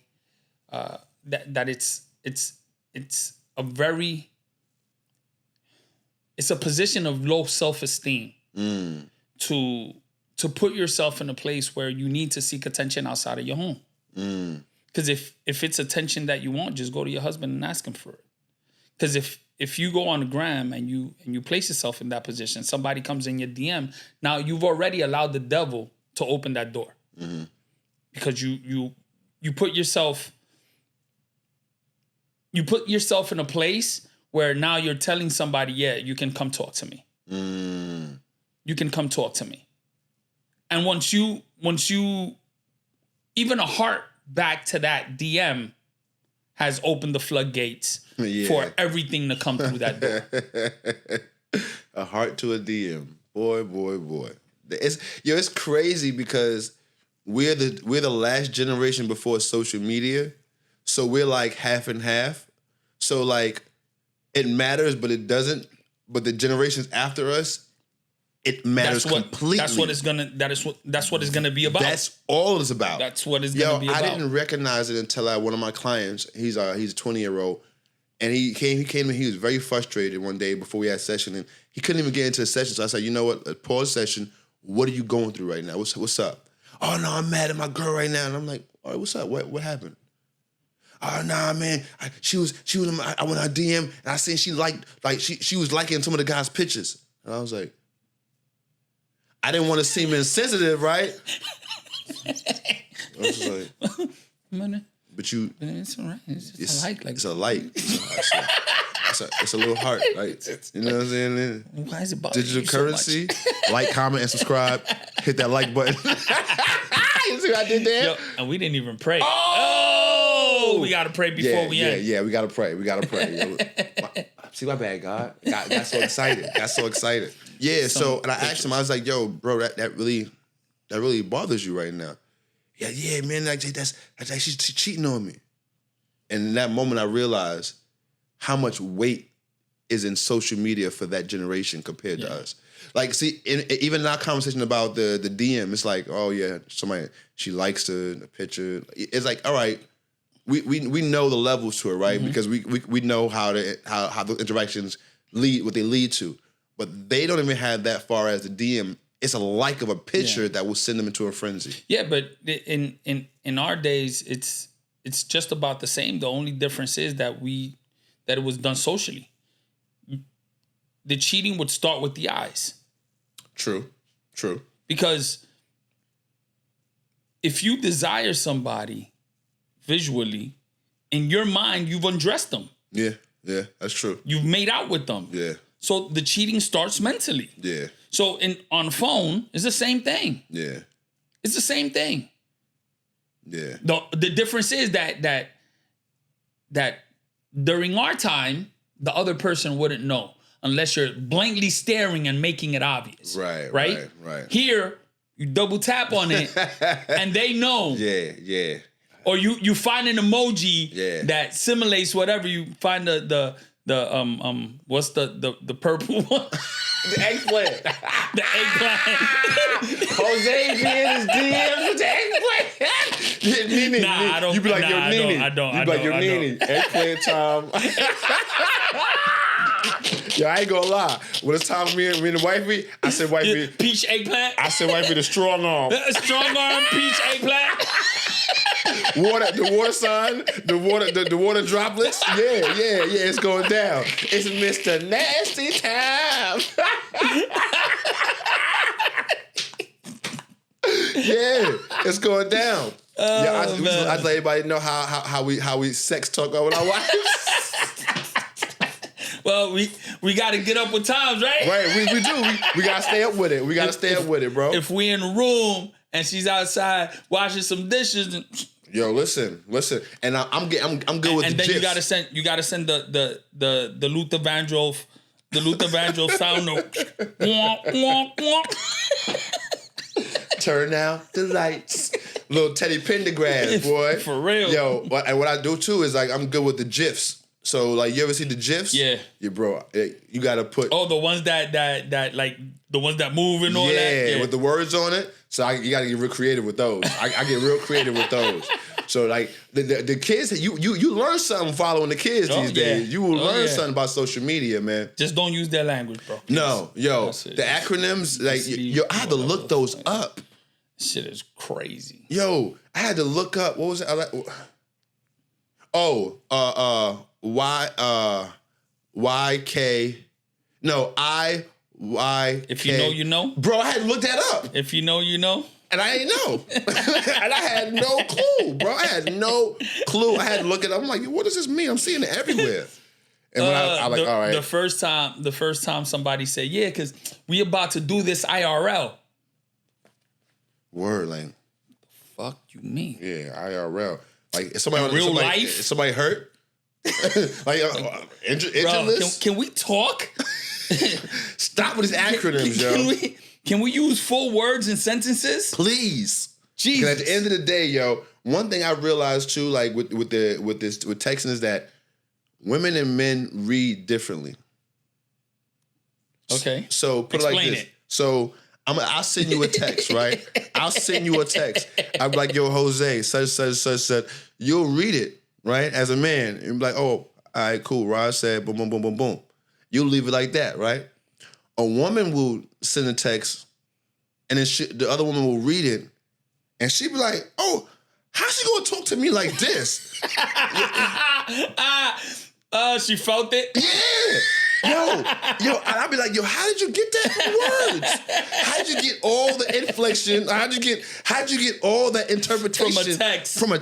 that it's a position of low self-esteem to put yourself in a place where you need to seek attention outside of your home. Because if it's attention that you want, just go to your husband and ask him for it. Because if you go on the gram and you place yourself in that position, somebody comes in your DM, now you've already allowed the devil to open that door. Mm-hmm. Because you put yourself in a place where now you're telling somebody, yeah, you can come talk to me. You can come talk to me. And once you even a heart back to that DM has opened the floodgates for everything to come through that door. A heart to a DM. Boy. It's crazy because we're the last generation before social media. So we're like half and half. So like it matters, but it doesn't. But the generations after us, it matters completely. That's what it's gonna be about. That's all it's about. That's what it's gonna be about. I didn't recognize it until one of my clients, he's a 20-year-old, and he came and he was very frustrated one day before we had a session, and he couldn't even get into the session. So I said, you know what? Pause session. What are you going through right now? What's up? Oh no, I'm mad at my girl right now. And I'm like, all right, what's up? What happened? Oh nah, man. She was in my, I went on her DM and I seen she she was liking some of the guys' pictures. And I was like, I didn't want to seem insensitive, right? I was just like, but you, it's all right. It's a like. It's a like. It's a little heart, right? You know what I'm saying? Why is it bothering digital you currency? So much? Like, comment, and subscribe. Hit that like button. You see what I did there? Yo, and we didn't even pray. Oh, we gotta pray before we end. Yeah, we gotta pray. See, my bad, God. Got so excited. Yeah, and I asked him, I was like, yo, bro, that really bothers you right now. Yeah, man, that's she's cheating on me. And in that moment, I realized how much weight is in social media for that generation compared to us. Like, see, even in our conversation about the DM, it's like, oh yeah, somebody, she likes the picture. It's like, all right, we know the levels to it, right? Mm-hmm. Because we know how the interactions what they lead to. But they don't even have that far as the DM. It's a like of a picture that will send them into a frenzy. Yeah, but in our days, it's just about the same. The only difference is that it was done socially. The cheating would start with the eyes. True. Because if you desire somebody visually, in your mind, you've undressed them. Yeah, that's true. You've made out with them. Yeah. So the cheating starts mentally. Yeah. So on phone, it's the same thing. Yeah. It's the same thing. Yeah. The difference is that during our time, the other person wouldn't know unless you're blankly staring and making it obvious. Right. Here, you double tap on it and they know. Yeah. Or you find an emoji that simulates whatever. You find the what's the purple one? The eggplant. The eggplant. Jose be in his DMs with the eggplant. Nene. Nah, I don't. You be like, yo, Nene. I don't. You be like, yo, Nene. Eggplant time. Yo, I ain't gonna lie. When it's time for me and the wifey, I said wifey. Peach eggplant? I said wifey the strong arm. Strong arm, peach eggplant? The water sign, the water droplets. Yeah, it's going down. It's Mr. Nasty Time. Yeah, it's going down. I let everybody know how we sex talk with our wives. Well, we got to get up with times, right? Right, we do. We got to stay up with it. We got to stay up with it, bro. If we in the room and she's outside washing some dishes, yo, listen, and I'm good with the gifs. And then you gotta send the Luther Vandross sound note. Turn out the lights. Little Teddy Pendergrass, boy. For real. Yo, and what I do too is like I'm good with the GIFs. So like you ever see the GIFs? Yeah. Yeah, bro. You gotta put the ones that like the ones that move and all that. Yeah, with the words on it. So you gotta get real creative with those. I get real creative with those. So like the kids, you learn something following the kids these days. You will learn something about social media, man. Just don't use their language, bro. No, yo, the acronyms, like I had to look those up. Shit is crazy. Yo, I had to look up, what was it? IYK. If you know, you know. Bro, I had to look that up. If you know, you know. And I ain't know. And I had no clue, bro. I had no clue. I had to look it up. I'm like, what does this mean? I'm seeing it everywhere. And when I like, all right. The first time somebody said, yeah, because we about to do this IRL. Word, like. The fuck you mean? Yeah, IRL. Like, is somebody real life? Is somebody hurt? Like, injuredness? Can we talk? Stop with these acronyms, yo. Can we use full words and sentences? Please. Jesus. At the end of the day, yo, one thing I realized too, like with texting, is that women and men read differently. Okay. So put it like this. So I'll send you a text, right? I'll send you a text. I'm like, yo, Jose, such. You'll read it, right? As a man, and be like, oh, all right, cool. Rod said, boom, boom, boom, boom, boom. You'll leave it like that, right? A woman will send a text, and then the other woman will read it, and she'll be like, oh, how's she gonna talk to me like this? She felt it? Yeah. Yo, I'd be like, yo, how did you get that in words? How did you get all the inflection? How'd you get all that interpretation? From a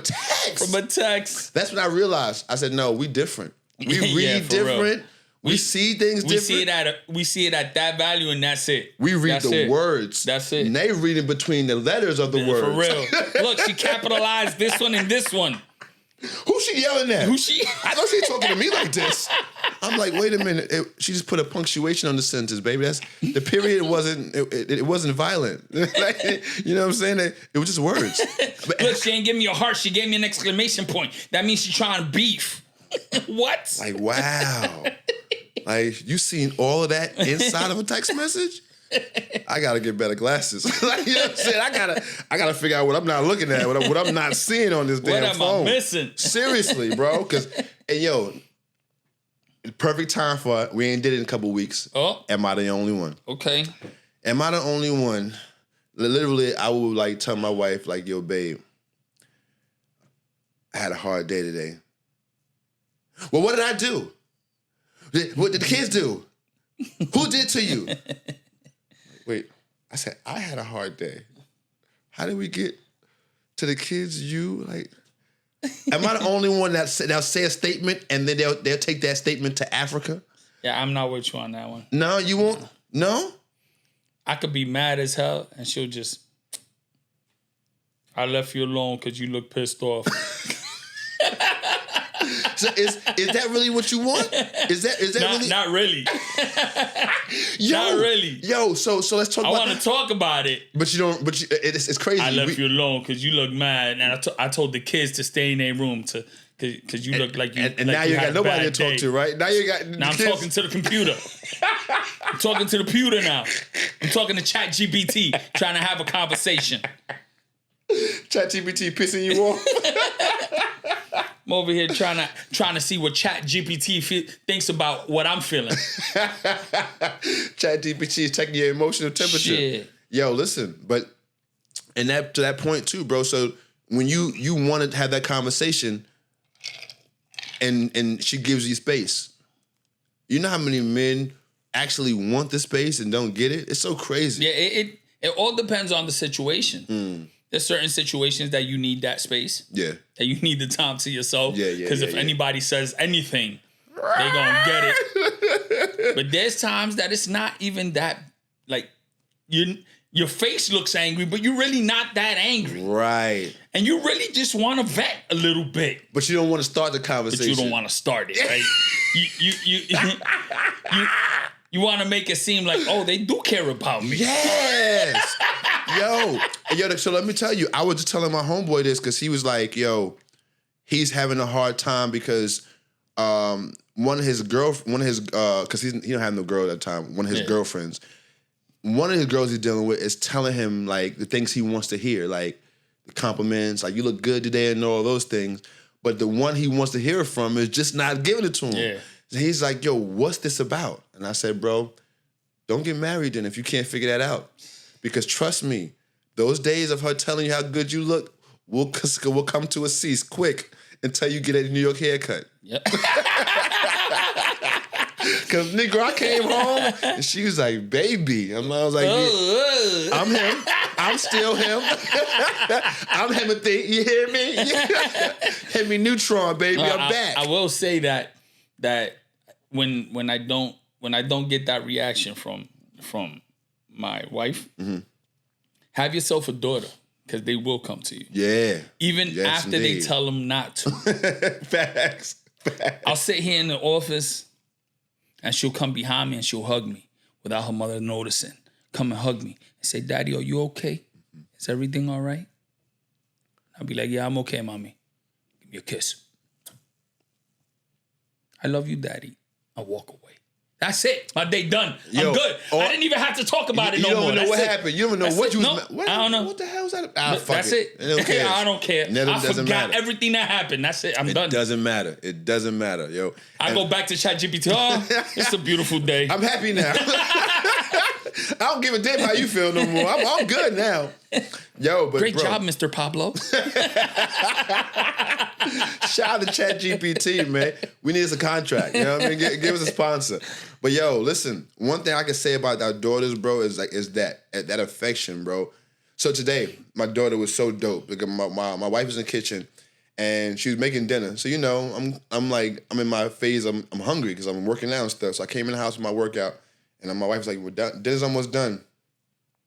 text. That's when I realized. I said, no, we different. We read different. Real. We see things different. We see it at that value, and that's it. We read the words. That's it. And they read in between the letters of the words. For real. Look, she capitalized this one and this one. Who's she yelling at? I know she's talking to me like this. I'm like, wait a minute. She just put a punctuation on the sentence, baby. That's the period. It wasn't violent. Like, you know what I'm saying? It was just words. But, look, she ain't give me a heart. She gave me an exclamation point. That means she's trying to beef. What? Like, wow. Like, you seen all of that inside of a text message? I gotta get better glasses. Like, you know what I'm saying? I gotta figure out what I'm not looking at, what I'm not seeing on this damn phone. What am I missing? Seriously, bro. And yo, perfect time for it. We ain't did it in a couple weeks. Oh. Am I the only one? Okay. Am I the only one? Literally, I would like tell my wife, like, yo, babe, I had a hard day today. Well, what did I do? What did the kids do? Who did to you? Wait, I said, I had a hard day. How did we get to the kids, you? Like, am I the only one that'll say a statement and then they'll take that statement to Africa? Yeah, I'm not with you on that one. No, you won't? No? I could be mad as hell and she'll just, I left you alone because you look pissed off. So is that really what you want? Is that really? Not really. Not really. Yo, so let's talk about I want to talk about it. But you don't, it's crazy. I left you alone because you look mad. And I told the kids to stay in their room because you look like you. And now you got nobody to talk to, right? Now you got. Now I'm talking to the computer. I'm talking to the computer now. I'm talking to ChatGPT, trying to have a conversation. ChatGPT pissing you off. I'm over here trying to see what ChatGPT thinks about what I'm feeling. ChatGPT is checking your emotional temperature. Shit. Yo, listen, but and to that point too, bro. So when you want to have that conversation, and she gives you space, you know how many men actually want the space and don't get it? It's so crazy. Yeah, it all depends on the situation. There's certain situations that you need that space. Yeah. That you need the time to yourself. Yeah. Because if anybody says anything, they gonna get it. But there's times that it's not even that, like, your face looks angry, but you're really not that angry. Right. And you really just want to vent a little bit. But you don't want to start the conversation. But you don't want to start it, right? You want to make it seem like, oh, they do care about me. Yes. Yo, so let me tell you, I was just telling my homeboy this because he was like, yo, he's having a hard time because one of his because he don't have no girl at the time, one of his girlfriends, one of his girls he's dealing with is telling him like the things he wants to hear, like the compliments, like you look good today and all those things. But the one he wants to hear from is just not giving it to him. Yeah. So he's like, yo, what's this about? And I said, bro, don't get married then if you can't figure that out. Because trust me, those days of her telling you how good you look will come to a cease quick until you get a New York haircut. Yep. Because, nigga, I came home and she was like, baby. I was like, yeah, I'm him. I'm still him. I'm Himothy. You hear me? Hit me neutron, baby. I'm back. I will say that when I don't get that reaction from my wife, have yourself a daughter because they will come to you. Yeah. Even after they tell them not to. Facts. I'll sit here in the office and she'll come behind me and she'll hug me without her mother noticing. Come and hug me and say, Daddy, are you okay? Is everything all right? I'll be like, yeah, I'm okay, Mommy. Give me a kiss. I love you, Daddy. I'll walk away. That's it. My day done. I'm good. I didn't even have to talk about it no more. You don't know what it. happened. You don't know what you was... No, I don't know. What the hell was that? That's it. I don't care. I forgot everything that happened. That's it. I'm done. It doesn't matter. It doesn't matter, yo. I go back to ChatGPT. Oh, it's a beautiful day. I'm happy now. I don't give a damn how you feel no more. I'm good now. Yo, but great job, Mr. Pablo. Shout out to ChatGPT, man. We need us a contract. You know what I mean? Give us a sponsor. But yo, listen. One thing I can say about our daughters, bro, is that affection, bro. So today, my daughter was so dope. Like my wife was in the kitchen, and she was making dinner. So you know, I'm in my phase. I'm hungry because I'm working out and stuff. So I came in the house with my workout, and my wife was like, "Well, dinner's almost done."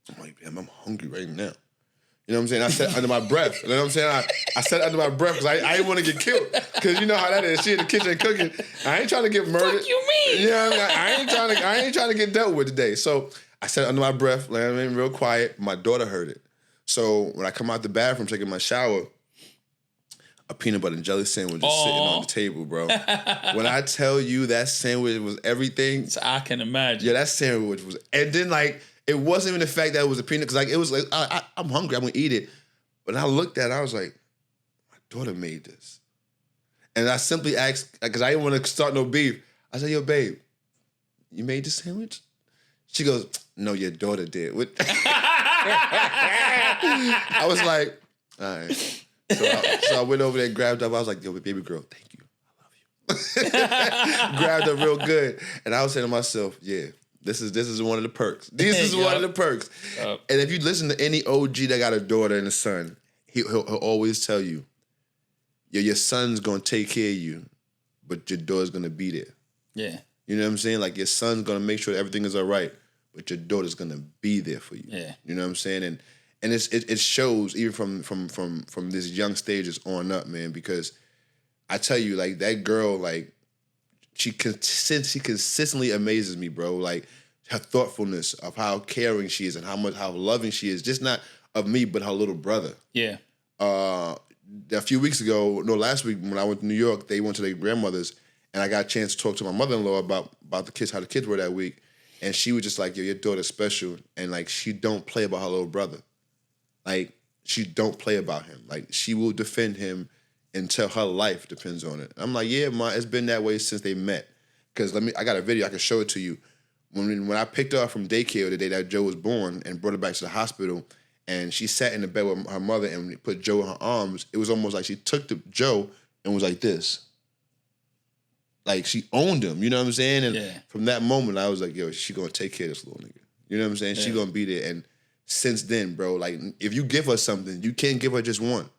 I'm like, "Damn, I'm hungry right now." You know what I'm saying? I said under my breath. You know what I'm saying? I said under my breath because I didn't want to get killed. Because you know how that is. She in the kitchen cooking. I ain't trying to get murdered. Fuck you mean? You know what I mean? I ain't trying to get dealt with today. So I said under my breath, like, I mean, real quiet. My daughter heard it. So when I come out the bathroom taking my shower, a peanut butter and jelly sandwich is sitting on the table, bro. When I tell you that sandwich was everything. So I can imagine. Yeah, that sandwich was. And then like, it wasn't even the fact that it was a peanut, because like it was like I'm hungry, I'm gonna eat it. But I looked at it, I was like, my daughter made this. And I simply asked, because I didn't want to start no beef. I said, yo, babe, you made this sandwich? She goes, no, your daughter did. I was like, all right. So I went over there and grabbed her. I was like, yo, baby girl, thank you. I love you. Grabbed her real good. And I was saying to myself, yeah. This is one of the perks. This is one of the perks. And if you listen to any OG that got a daughter and a son, he'll always tell you, your son's gonna take care of you, but your daughter's gonna be there. Yeah. You know what I'm saying? Like your son's gonna make sure everything is all right, but your daughter's gonna be there for you. Yeah. You know what I'm saying? And it shows even from this young stages on up, man, because I tell you, like that girl, like she consistently amazes me, bro. Like her thoughtfulness of how caring she is and how loving she is, just not of me, but her little brother. Yeah. A few weeks ago, last week when I went to New York, they went to their grandmother's, and I got a chance to talk to my mother-in-law about the kids, how the kids were that week, and she was just like, yo, your daughter's special, and like she don't play about her little brother. Like she don't play about him. Like she will defend him until her life depends on it. I'm like, yeah, Ma, it's been that way since they met. Because I got a video, I can show it to you. When I picked her up from daycare the day that Joe was born and brought her back to the hospital, and she sat in the bed with her mother and put Joe in her arms, it was almost like she took Joe and was like this. Like she owned him, you know what I'm saying? And from that moment, I was like, yo, she gonna take care of this little nigga. You know what I'm saying? Yeah. She gonna be there. And since then, bro, like if you give her something, you can't give her just one.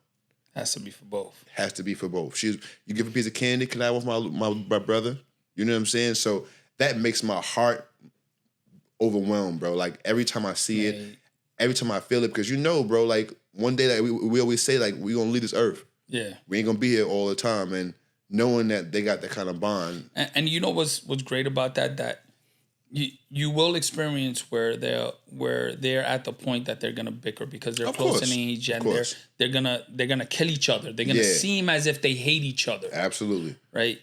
Has to be for both. Has to be for both. You give a piece of candy, can I have my brother? You know what I'm saying? So that makes my heart overwhelmed, bro. Like every time I see it, every time I feel it, because you know, bro, like one day, like we always say, like we gonna leave this earth. Yeah, we ain't gonna be here all the time, and knowing that they got that kind of bond. And you know what's great about that you will experience where they're at the point that they're gonna bicker because they're close in age, and they're gonna kill each other. They're gonna seem as if they hate each other. Absolutely. Right.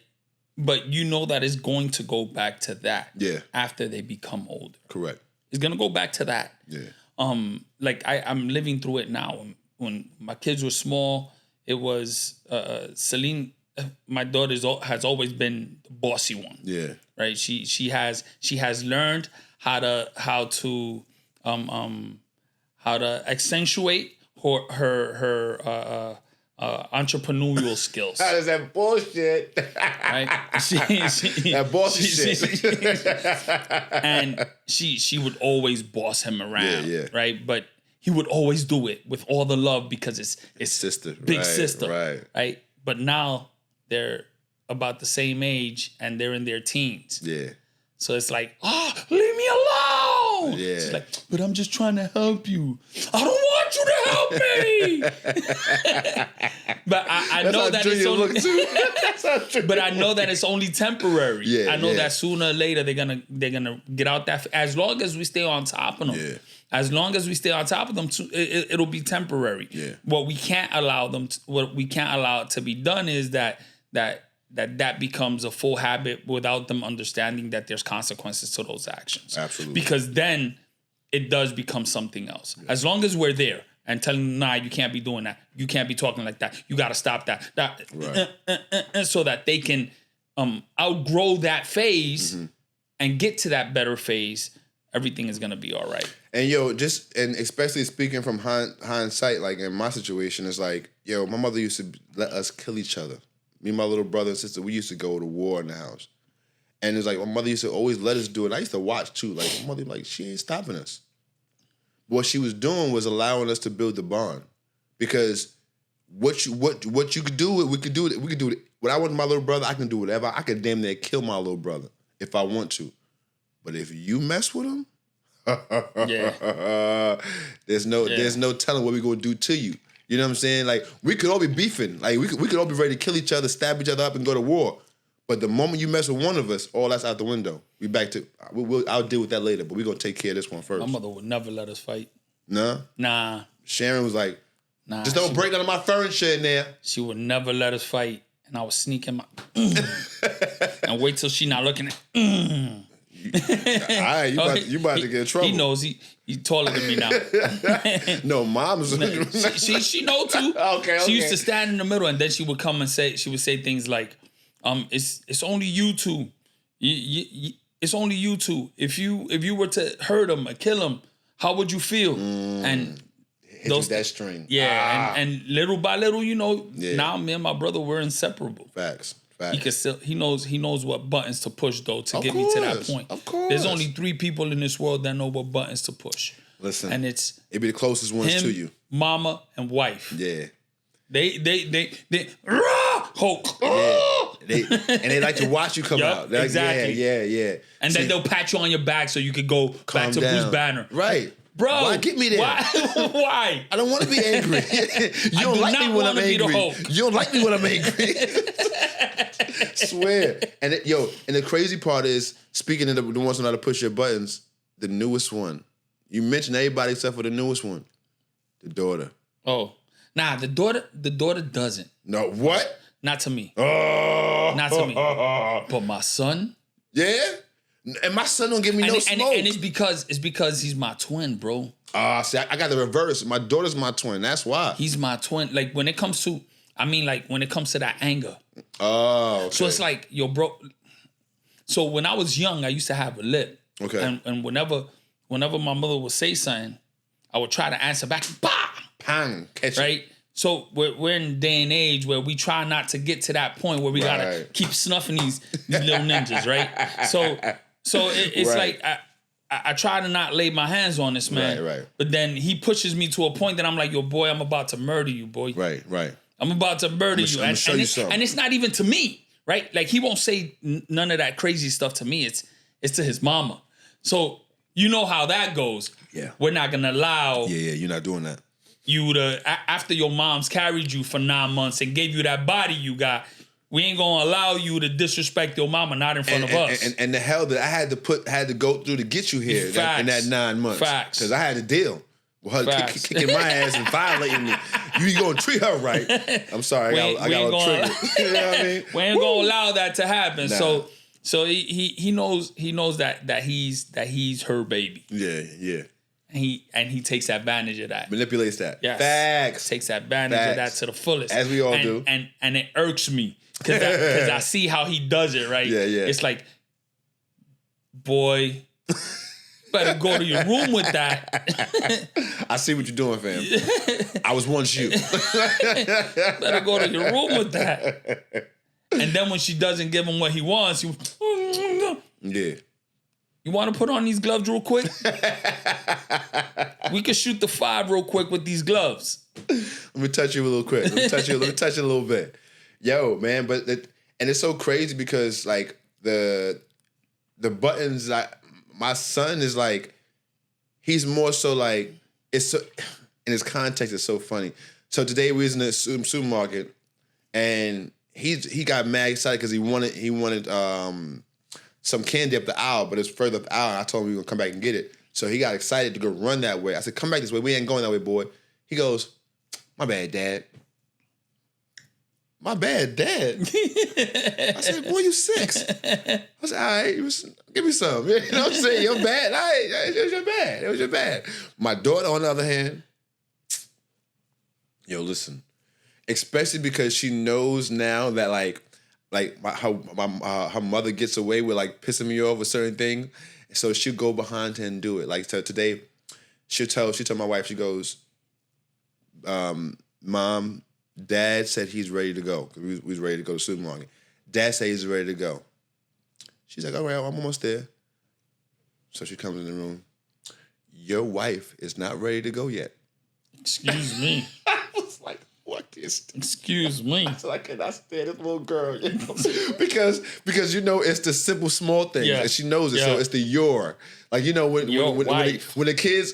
But you know that it's going to go back to that. Yeah. After they become older. Correct. It's gonna go back to that. Yeah. Like I'm living through it now. When my kids were small, it was Celine. My daughter has always been the bossy one. Yeah. Right. She has learned how to accentuate her entrepreneurial skills. How does that bullshit? Right? That bossy shit. And she would always boss him around. Yeah. Right. But he would always do it with all the love because it's sister. Big sister. Right. Right. But now they're about the same age and they're in their teens. Yeah. So it's like, leave me alone. Yeah. It's like, but I'm just trying to help you. I don't want you to help me. But I know that it's only That's not true. But I know that it's only temporary. Yeah. I know that sooner or later they're gonna get out that as long as we stay on top of them. Yeah. As long as we stay on top of them, it'll be temporary. Yeah. What we can't allow it to be done is that that becomes a full habit without them understanding that there's consequences to those actions. Absolutely. Because then it does become something else. Yeah. As long as we're there and telling them, nah, you can't be doing that. You can't be talking like that. You got to stop that. Right. So that they can outgrow that phase and get to that better phase, everything is going to be all right. And and especially speaking from hindsight, like in my situation, it's like, my mother used to let us kill each other. Me and my little brother and sister, we used to go to war in the house. And it's like, my mother used to always let us do it. And I used to watch too. Like, my mother, like, she ain't stopping us. What she was doing was allowing us to build the bond. Because what you could do, we could do it. We could do it. When I want my little brother, I can do whatever. I could damn near kill my little brother if I want to. But if you mess with him, there's no telling what we're gonna do to you. You know what I'm saying? Like, we could all be beefing. Like, we could all be ready to kill each other, stab each other up, and go to war. But the moment you mess with one of us, all that's out the window. We back to I'll deal with that later, but we're gonna take care of this one first. My mother would never let us fight. Nah. Sharon was like, nah, just don't break none of my furniture in there. She would never let us fight. And I was sneaking my and wait till she not looking at all right, you about to get in trouble. He knows he's taller than me now. No, mom's she know too. Okay. She used to stand in the middle, and then she would come and say things like, it's only you two. It's only you two. If you were to hurt him or kill him, how would you feel? And hit that string. Yeah, and little by little, now me and my brother, we're inseparable. Facts. He knows what buttons to push though to get me to that point. Of course. There's only 3 people in this world that know what buttons to push. Listen, and it'd be the closest ones him, to you. Mama and wife. Yeah. They Hulk. Yeah. They like to watch you come out. Like, exactly. Yeah. And then they'll pat you on your back so you could go back to Bruce Banner. Right. Bro, why get me there? Why? I don't want to be angry. You don't like me when I'm angry. You don't like me when I'm angry. Swear. And the crazy part is, speaking of the ones who know how to push your buttons, the newest one. You mentioned everybody except for the newest one. The daughter. Oh. Nah, the daughter doesn't. No, what? Not to me. Oh. Not to me. But my son. Yeah? And my son don't give me no smoke. And it's because he's my twin, bro. See, I got the reverse. My daughter's my twin. That's why. He's my twin. Like, when it comes to that anger. Oh, okay. So it's like, bro. So when I was young, I used to have a lip. Okay. And whenever my mother would say something, I would try to answer back. Bah! Pang. Catch right? it. So we're in a day and age where we try not to get to that point where we gotta keep snuffing these little ninjas, right? So it's like I try to not lay my hands on this man. Right. But then he pushes me to a point that I'm like, boy, I'm about to murder you, boy. Right. I'm about to murder you. And it's not even to me, right? Like, he won't say none of that crazy stuff to me. It's to his mama. So you know how that goes. Yeah. We're not gonna allow. Yeah, you're not doing that. You after your mom's carried you for 9 months and gave you that body you got, we ain't gonna allow you to disspect your mama, not in front of us. And the hell that I had to go through to get you here in that 9 months. Facts. Because I had to deal with her kicking my ass and violating me. You gonna treat her right. I'm sorry, I got a trigger. You know what I mean? We ain't gonna allow that to happen. Nah. So he knows that he's her baby. Yeah. And he takes advantage of that. Manipulates that. Yes. Facts. Takes advantage of that to the fullest. As we all do. And it irks me. Because I see how he does it, right? Yeah. It's like, boy, better go to your room with that. I see what you're doing, fam. I was once you. Better go to your room with that. And then when she doesn't give him what he wants, yeah. You want to put on these gloves real quick? We could shoot the 5 real quick with these gloves. Let me touch you a little quick. Let me touch you a little bit. Yo, man, and it's so crazy because like the buttons, like my son is like, he's more so like, it's so, in his context, it's so funny. So today we was in the supermarket and he got mad excited because he wanted some candy up the aisle, but it's further up the aisle. And I told him we were gonna come back and get it. So he got excited to go run that way. I said, come back this way. We ain't going that way, boy. He goes, my bad, Dad. my bad, Dad. I said, boy, you 6. I said, all right, give me some. You know what I'm saying? You're bad. All right, it was your bad. It was your bad. My daughter, on the other hand, yo, listen, especially because she knows now that her mother gets away with like pissing me off with certain things, so she'll go behind her and do it. Like so today, she'll tell my wife, she goes, Mom, Dad said he's ready to go. We was ready to go to the supermarket. Dad said he's ready to go. She's like, all right, I'm almost there. So she comes in the room. Your wife is not ready to go yet. Excuse me. I was like, what is this? Excuse me. I was like, I cannot stand this little girl. You know? because it's the simple small things. Yeah. And she knows it. Yeah. So it's the your. Like, you know, when the kids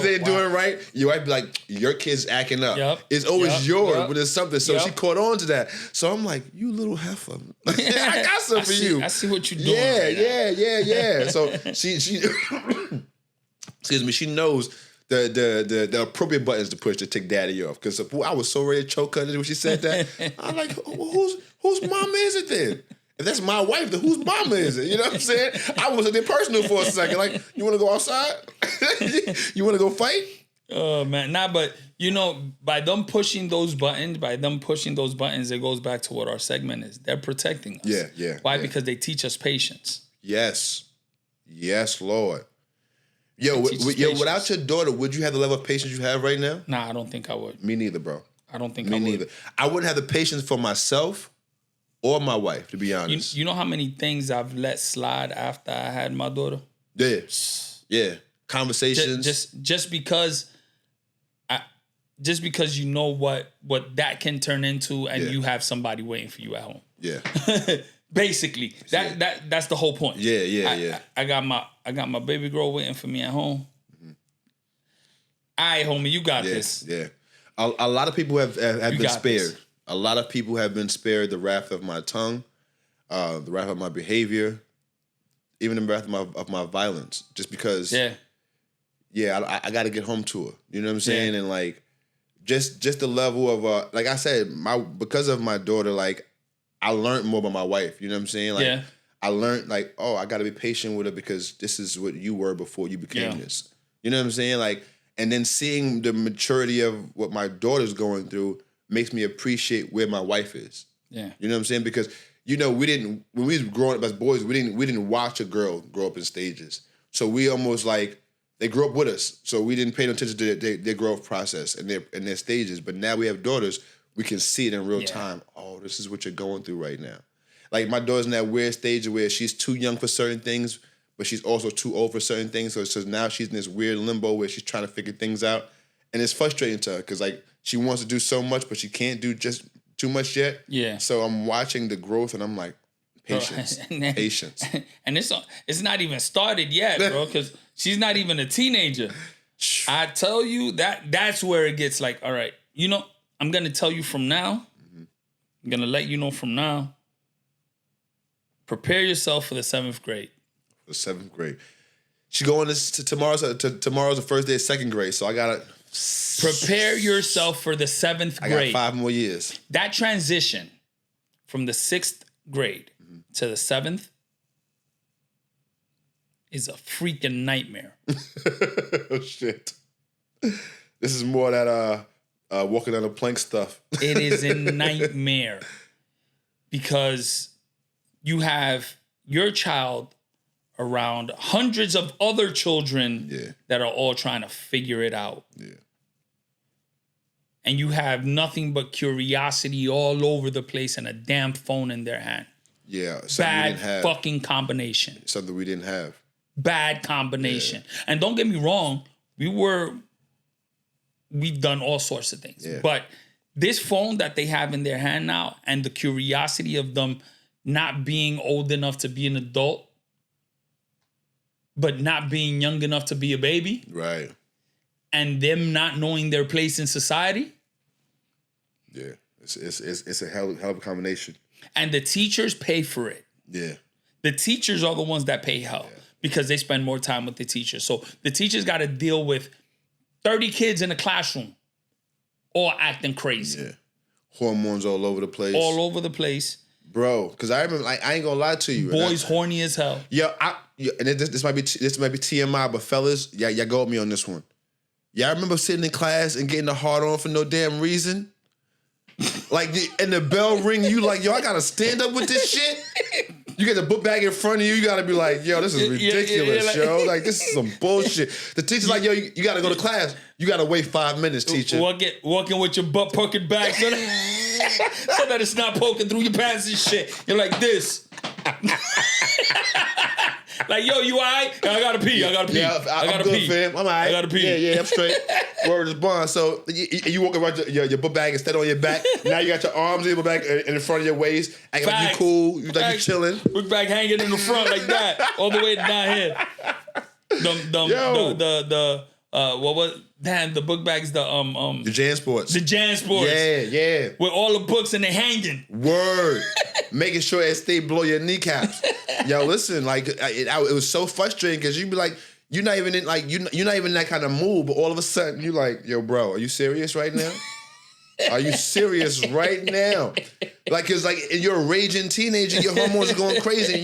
ain't doing right, your wife be like, your kid's acting up. Yep. It's always yours when there's something. So she caught on to that. So I'm like, you little heifer. I got something for you. I see what you're doing. Yeah. So she excuse me, she knows the appropriate buttons to push to take daddy off. Because I was so ready to choke her when she said that. I'm like, whose mama is it then? If that's my wife, then whose mama is it? You know what I'm saying? I wasn't impersonal for a second. Like, you want to go outside? You want to go fight? Oh, man. Nah, but, you know, by them pushing those buttons, it goes back to what our segment is. They're protecting us. Yeah. Why? Because they teach us patience. Yes, Lord. Yo, without your daughter, would you have the level of patience you have right now? Nah, I don't think I would. Me neither, bro. I don't think I would. Me neither. I wouldn't have the patience for myself or my wife, to be honest. You know how many things I've let slide after I had my daughter? Yeah. Conversations. Just because you know what that can turn into, and you have somebody waiting for you at home. Yeah. Basically, that's the whole point. Yeah. I got my baby girl waiting for me at home. Mm-hmm. All right, homie, you got this. Yeah. A lot of people have been spared. This. A lot of people have been spared the wrath of my tongue, the wrath of my behavior, even the wrath of my violence. Just because, I got to get home to her. You know what I'm saying? And like, just the level of like I said, because of my daughter, like I learned more about my wife. You know what I'm saying? Like I learned like, I got to be patient with her because this is what you were before you became this. You know what I'm saying? Like, and then seeing the maturity of what my daughter's going through makes me appreciate where my wife is. Yeah. You know what I'm saying? Because, you know, when we was growing up as boys, we didn't watch a girl grow up in stages. So we almost like, they grew up with us. So we didn't pay no attention to their growth process and their stages. But now we have daughters, we can see it in real time. Oh, this is what you're going through right now. Like my daughter's in that weird stage where she's too young for certain things, but she's also too old for certain things. So now she's in this weird limbo where she's trying to figure things out. And it's frustrating to her because like she wants to do so much, but she can't do just too much yet. Yeah. So I'm watching the growth and I'm like, patience. And it's not even started yet, bro, because she's not even a teenager. I tell you that's where it gets like, all right, you know, I'm going to tell you from now. Mm-hmm. I'm going to let you know from now. Prepare yourself for the 7th grade. The 7th grade. She's going to tomorrow's the first day of 2nd grade, so I got to prepare yourself for the 7th grade. I got 5 more years. That transition from the 6th grade to the 7th is a freaking nightmare. Oh, shit. This is more that walking on a plank stuff. It is a nightmare because you have your child around hundreds of other children that are all trying to figure it out. Yeah. And you have nothing but curiosity all over the place and a damn phone in their hand. Yeah. Bad fucking combination. Something we didn't have. Bad combination. Yeah. And don't get me wrong, we've done all sorts of things. Yeah. But this phone that they have in their hand now and the curiosity of them not being old enough to be an adult, but not being young enough to be a baby. Right. And them not knowing their place in society. Yeah. It's a hell of a combination. And the teachers pay for it. Yeah. The teachers are the ones that pay hell because they spend more time with the teachers. So the teachers got to deal with 30 kids in a classroom all acting crazy. Yeah. Hormones all over the place. All over the place. Bro, because I remember, like, I ain't gonna lie to you. Boys horny as hell. And this might be TMI, but fellas, y'all go with me on this one. Y'all remember sitting in class and getting the hard on for no damn reason? Like, and the bell ring, you like, yo, I gotta stand up with this shit? You get the book bag in front of you, you gotta be like, yo, this is ridiculous, yo. Like, this is some bullshit. The teacher's like, yo, you gotta go to class. You gotta wait 5 minutes, teacher. Walking with your butt poking back so that it's not poking through your pants and shit. You're like this. Like, yo, you all right? I gotta pee. I gotta pee. Yeah, I gotta good, pee. fam. I'm all right. I gotta pee. Yeah, I'm straight. Word is bond. So you walk around your book bag instead on your back. Now you got your arms in your book bag and in front of your waist. Acting like you cool. You like you chilling. Book bag hanging in the front like that, all the way down here. What was? Damn, the book bag's the JanSports. The JanSports. Yeah. With all the books and they hanging. Word. Making sure it stay below your kneecaps. Yo, listen, like it was so frustrating because you'd be like, you're not even in you're not even in that kind of mood, but all of a sudden you like, yo, bro, are you serious right now? Are you serious right now? Like, cause like you're a raging teenager, your hormones are going crazy,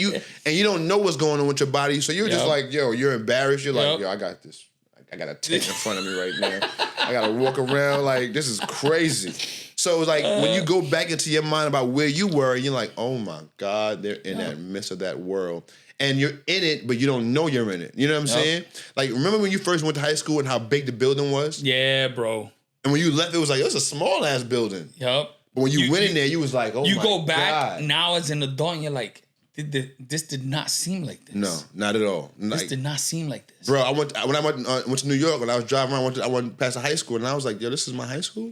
and you don't know what's going on with your body, so you're just like, yo, you're embarrassed. You're like, yo, I got this. I got a tank in front of me right now. I got to walk around like this is crazy. So it's like when you go back into your mind about where you were, you're like, oh my God, they're in that midst of that world. And you're in it, but you don't know you're in it. You know what I'm saying? Like, remember when you first went to high school and how big the building was? Yeah, bro. And when you left, it was like, it was a small ass building. Yep. But when you went in there, you was like, oh my God. You go back now as an adult and you're like, this did not seem like this. No, not at all. This did not seem like this. Bro, when I went to New York, when I was driving around, I went past a high school, and I was like, yo, this is my high school?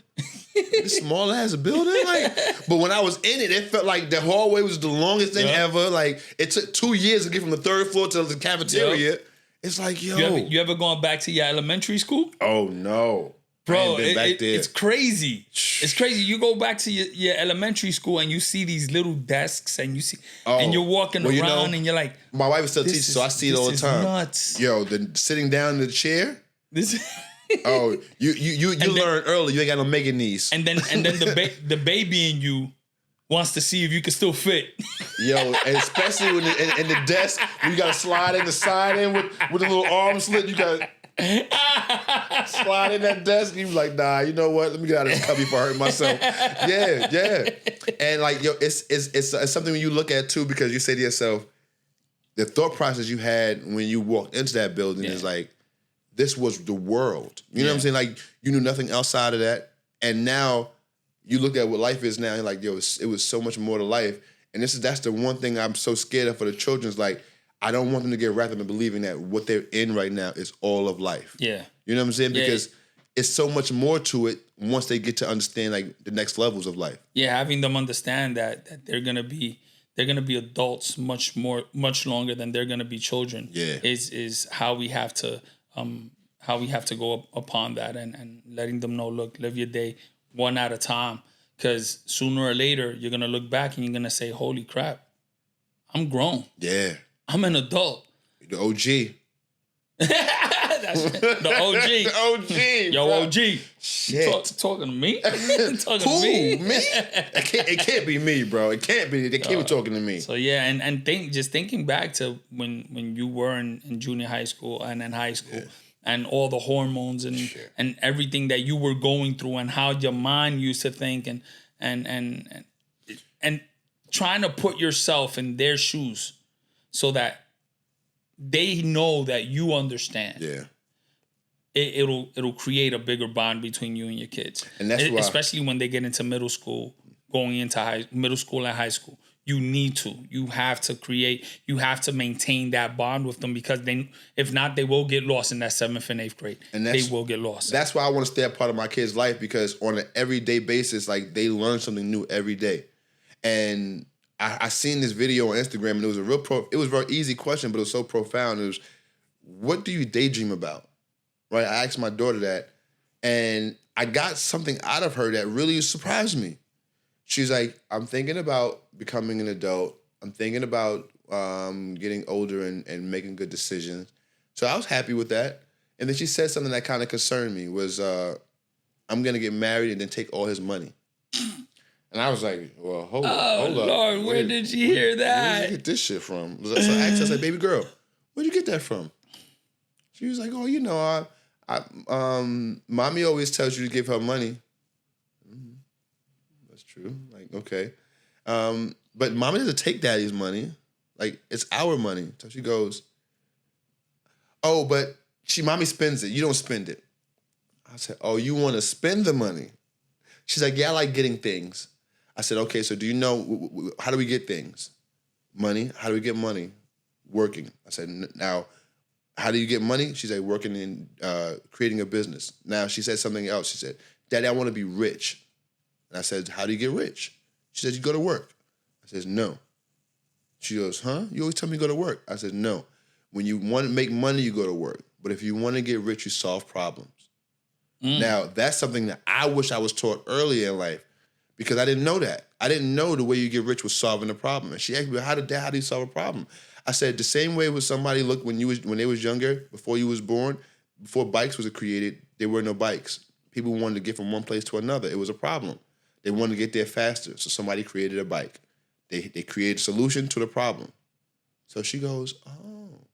This small ass building? Like, but when I was in it felt like the hallway was the longest thing ever. Like, it took 2 years to get from the third floor to the cafeteria. It's like, yo. You ever gone back to your elementary school? Oh, no. Bro, it's crazy. It's crazy. You go back to your elementary school and you see these little desks and you see and you're walking around and you're like, my wife is still teaching, so I see it all the time. Nuts. Yo, sitting down in the chair. You learn early. You ain't got no mega knees. And then the baby in you wants to see if you can still fit. Yo, and especially when in the desk, you got to slide in the side in with the little arm slit. You got slide in that desk, and you be like, nah, you know what? Let me get out of this cubby before I hurt myself. Yeah. And like, yo, it's something when you look at too, because you say to yourself, the thought process you had when you walked into that building is like, this was the world. You know what I'm saying? Like, you knew nothing outside of that. And now you look at what life is now, and you're like, yo, it was so much more to life. And that's the one thing I'm so scared of for the children is like, I don't want them to get wrapped up in believing that what they're in right now is all of life. Yeah. You know what I'm saying? Because it's so much more to it once they get to understand like the next levels of life. Yeah, having them understand that they're gonna be adults much longer than they're gonna be children. Yeah. Is how we have to go upon that and letting them know, look, live your day one at a time. Because sooner or later you're gonna look back and you're gonna say, holy crap, I'm grown. Yeah. I'm an adult. The OG. That's the OG. The OG. Yo, bro. OG. Shit. Talking to me? Talking to me? Me? It can't be me, bro. It can't be. They can't be talking to me. So yeah, and thinking back to when you were in junior high school and in high school and all the hormones and everything that you were going through and how your mind used to think and trying to put yourself in their shoes. So that they know that you understand. Yeah. It'll create a bigger bond between you and your kids. And that's why, especially when they get into middle school, going into middle school and high school. You have to maintain that bond with them because if not, they will get lost in that 7th and 8th grade. And they will get lost. That's why I want to stay a part of my kids' life because on an everyday basis, like they learn something new every day. And I seen this video on Instagram and it was a very easy question, but it was so profound. It was, what do you daydream about? Right? I asked my daughter that and I got something out of her that really surprised me. She's like, I'm thinking about becoming an adult. I'm thinking about getting older and making good decisions. So I was happy with that. And then she said something that kind of concerned me was, I'm going to get married and then take all his money. And I was like, well, hold up. Lord, where did you hear that? Where did you get this shit from? So I asked her, I said, baby girl, where'd you get that from? She was like, oh, you know, mommy always tells you to give her money. Mm-hmm. That's true. Like, okay. But mommy doesn't take daddy's money. Like, it's our money. So she goes, oh, but mommy spends it. You don't spend it. I said, oh, you want to spend the money? She's like, yeah, I like getting things. I said, okay, so do you know, how do we get things? Money. How do we get money? Working. I said, now, how do you get money? She's like, working in creating a business. Now, she said something else. She said, Daddy, I want to be rich. And I said, how do you get rich? She said, you go to work. I said, no. She goes, huh? You always tell me to go to work. I said, no. When you want to make money, you go to work. But if you want to get rich, you solve problems. Now, that's something that I wish I was taught earlier in life because I didn't know that. I didn't know the way you get rich was solving a problem. And she asked me, how do you solve a problem? I said, the same way with somebody looked when they was younger, before you was born, before bikes was created, there were no bikes. People wanted to get from one place to another. It was a problem. They wanted to get there faster, so somebody created a bike. They created a solution to the problem. So she goes, oh,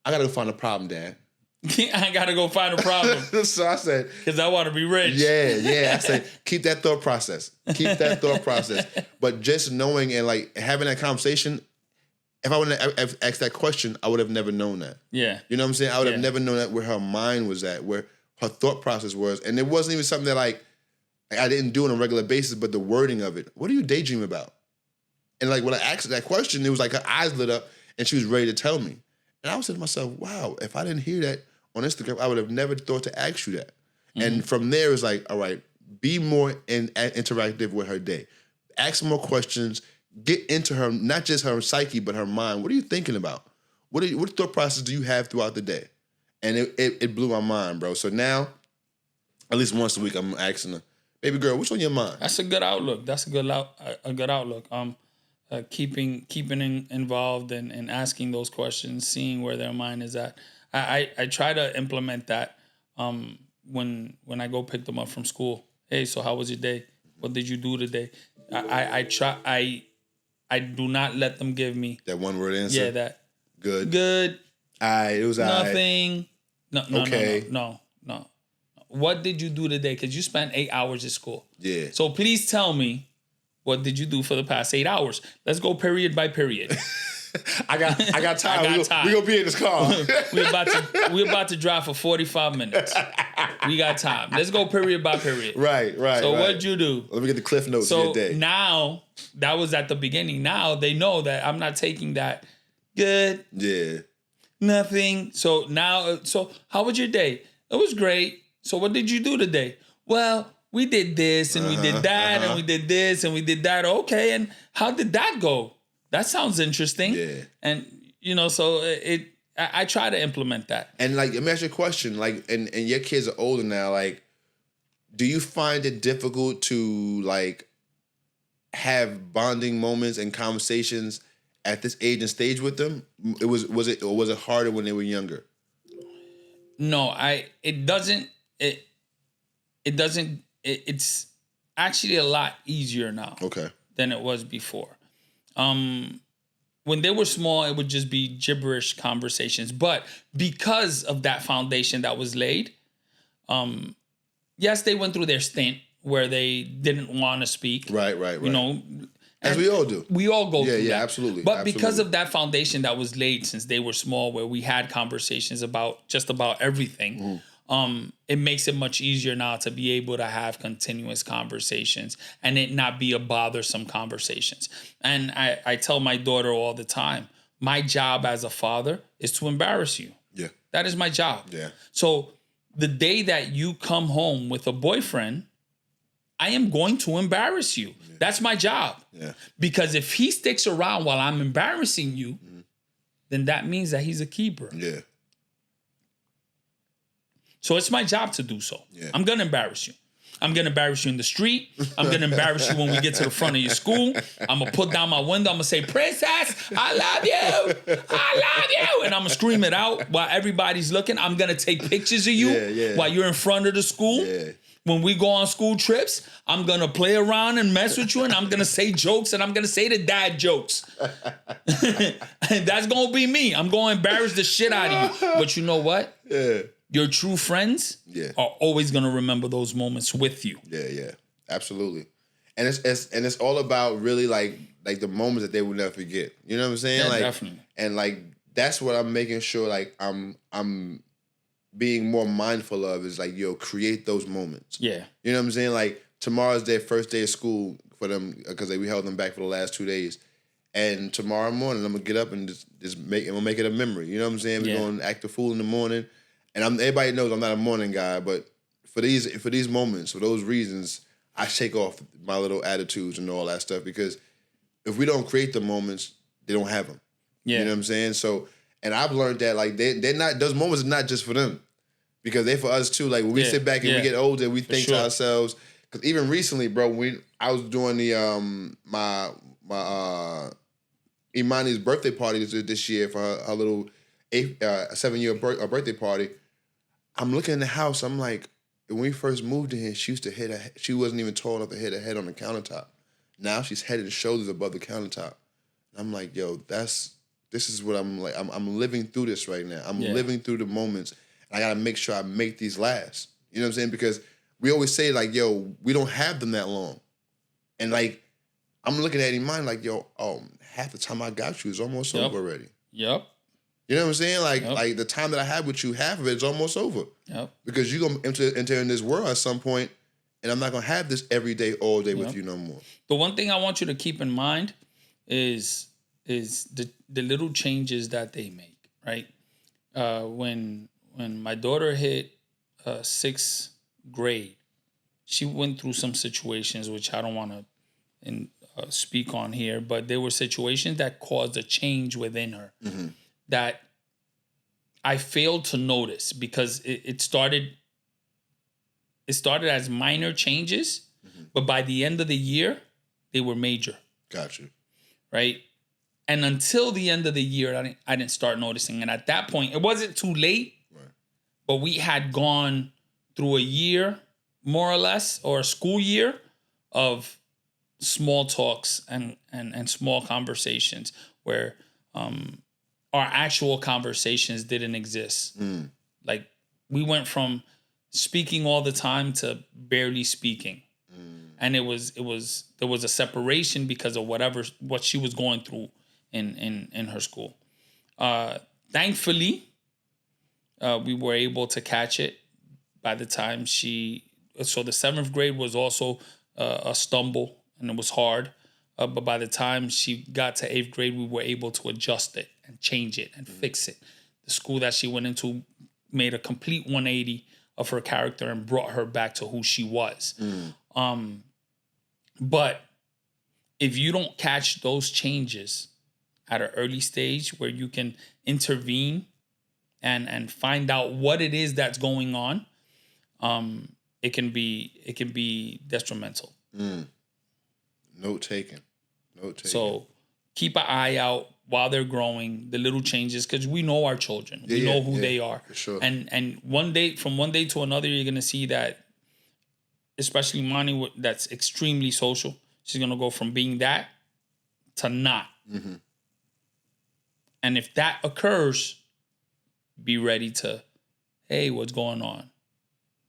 I got to go find a problem, Dad. I got to go find a problem. So I said... Because I want to be rich. Yeah. I said, keep that thought process. But just knowing and like having that conversation, if I wouldn't have asked that question, I would have never known that. Yeah. You know what I'm saying? I would have never known that where her mind was at, where her thought process was. And it wasn't even something that like I didn't do on a regular basis, but the wording of it. What do you daydream about? And like when I asked her that question, it was like her eyes lit up and she was ready to tell me. And I was saying to myself, wow, if I didn't hear that on Instagram, I would have never thought to ask you that. Mm-hmm. And from there, it's like, all right, be more interactive with her day. Ask more questions. Get into her, not just her psyche, but her mind. What are you thinking about? What thought process do you have throughout the day? And it blew my mind, bro. So now, at least once a week, I'm asking her, baby girl, what's on your mind? That's a good outlook. A good outlook. Keeping involved and asking those questions, seeing where their mind is at. I try to implement that when I go pick them up from school. Hey, so how was your day? What did you do today? I do not let them give me that one word answer. Yeah, that good. It was nothing. No. Okay. No. What did you do today? Because you spent 8 hours at school. Yeah. So please tell me, what did you do for the past 8 hours? Let's go period by period. I got time. We're gonna be in this car. We're about to drive for 45 minutes. We got time. Let's go period by period. Right. So what'd you do? Let me get the cliff notes of your day. Now, that was at the beginning. Now they know that I'm not taking that good. Yeah. Nothing. So now, how was your day? It was great. So what did you do today? Well, we did this and we did that and we did this and we did that. Okay, and how did that go? That sounds interesting. Yeah. And, so I try to implement that. And, like, let me ask you a question. Like, and your kids are older now. Like, do you find it difficult to, like, have bonding moments and conversations at this age and stage with them? Was it harder when they were younger? No, it doesn't. It's actually a lot easier now. Okay. Than it was before. When they were small, it would just be gibberish conversations. But because of that foundation that was laid, yes, they went through their stint where they didn't want to speak. Right. As we all do. We all go through that. Yeah, absolutely. But because of that foundation that was laid since they were small, where we had conversations about just about everything, it makes it much easier now to be able to have continuous conversations and it not be a bothersome conversations. And I tell my daughter all the time, my job as a father is to embarrass you. Yeah. That is my job. Yeah. So the day that you come home with a boyfriend, I am going to embarrass you. Yeah. That's my job. Yeah. Because if he sticks around while I'm embarrassing you, then that means that he's a keeper. Yeah. So it's my job to do so. Yeah. I'm going to embarrass you. I'm going to embarrass you in the street. I'm going to embarrass you when we get to the front of your school. I'm going to put down my window. I'm going to say, Princess, I love you. I love you. And I'm going to scream it out while everybody's looking. I'm going to take pictures of you while you're in front of the school. Yeah. When we go on school trips, I'm going to play around and mess with you, and I'm going to say jokes, and I'm going to say the dad jokes. And that's going to be me. I'm going to embarrass the shit out of you. But you know what? Yeah. Your true friends are always going to remember those moments with you. Yeah. Absolutely. And it's all about really like the moments that they will never forget. You know what I'm saying? Yeah, like, definitely. And like that's what I'm making sure like I'm being more mindful of is like, create those moments. Yeah. You know what I'm saying? Like tomorrow's their first day of school for them because we held them back for the last 2 days. And tomorrow morning I'm gonna get up and just make it a memory. You know what I'm saying? We're gonna act a fool in the morning. And everybody knows I'm not a morning guy, but for these moments, for those reasons, I shake off my little attitudes and all that stuff because if we don't create the moments, they don't have them. Yeah. You know what I'm saying? So, and I've learned that like they're not, those moments are not just for them because they're for us too. Like when we sit back and we get older, we think to ourselves, because even recently, bro, I was doing the, my Imani's birthday party this year for her little 7-year birthday party. I'm looking in the house. I'm like, when we first moved in here, she used to she wasn't even tall enough to hit her head on the countertop. Now she's head and shoulders above the countertop. And I'm like, yo, this is what I'm like. I'm living through this right now. I'm living through the moments. And I gotta make sure I make these last. You know what I'm saying? Because we always say like, yo, we don't have them that long. And like, I'm looking at Imani like, yo, half the time I got you is almost over already. Yep. You know what I'm saying? Like the time that I had with you, half of it is almost over. Yep. Because you're going to enter in this world at some point, and I'm not going to have this every day, all day with you no more. The one thing I want you to keep in mind is the little changes that they make, right? When my daughter hit 6th grade, she went through some situations, which I don't want to speak on here, but there were situations that caused a change within her. Mm-hmm. That I failed to notice because it started as minor changes, but by the end of the year, they were major. Gotcha. Right? And until the end of the year, I didn't start noticing. And at that point, it wasn't too late, but we had gone through a year, more or less, or a school year of small talks and small conversations where our actual conversations didn't exist. Like we went from speaking all the time to barely speaking. And there was a separation because of what she was going through in her school. Thankfully, we were able to catch it by the time so the 7th grade was also a stumble and it was hard. But by the time she got to 8th grade, we were able to adjust it and change it and fix it. The school that she went into made a complete 180 of her character and brought her back to who she was. But if you don't catch those changes at an early stage where you can intervene and find out what it is that's going on, it can be detrimental. Note taken. So keep an eye out while they're growing, the little changes, because we know our children. We know who they are. For sure. And from one day to another, you're going to see that, especially Mani, that's extremely social. She's going to go from being that to not. Mm-hmm. And if that occurs, be ready to, hey, what's going on?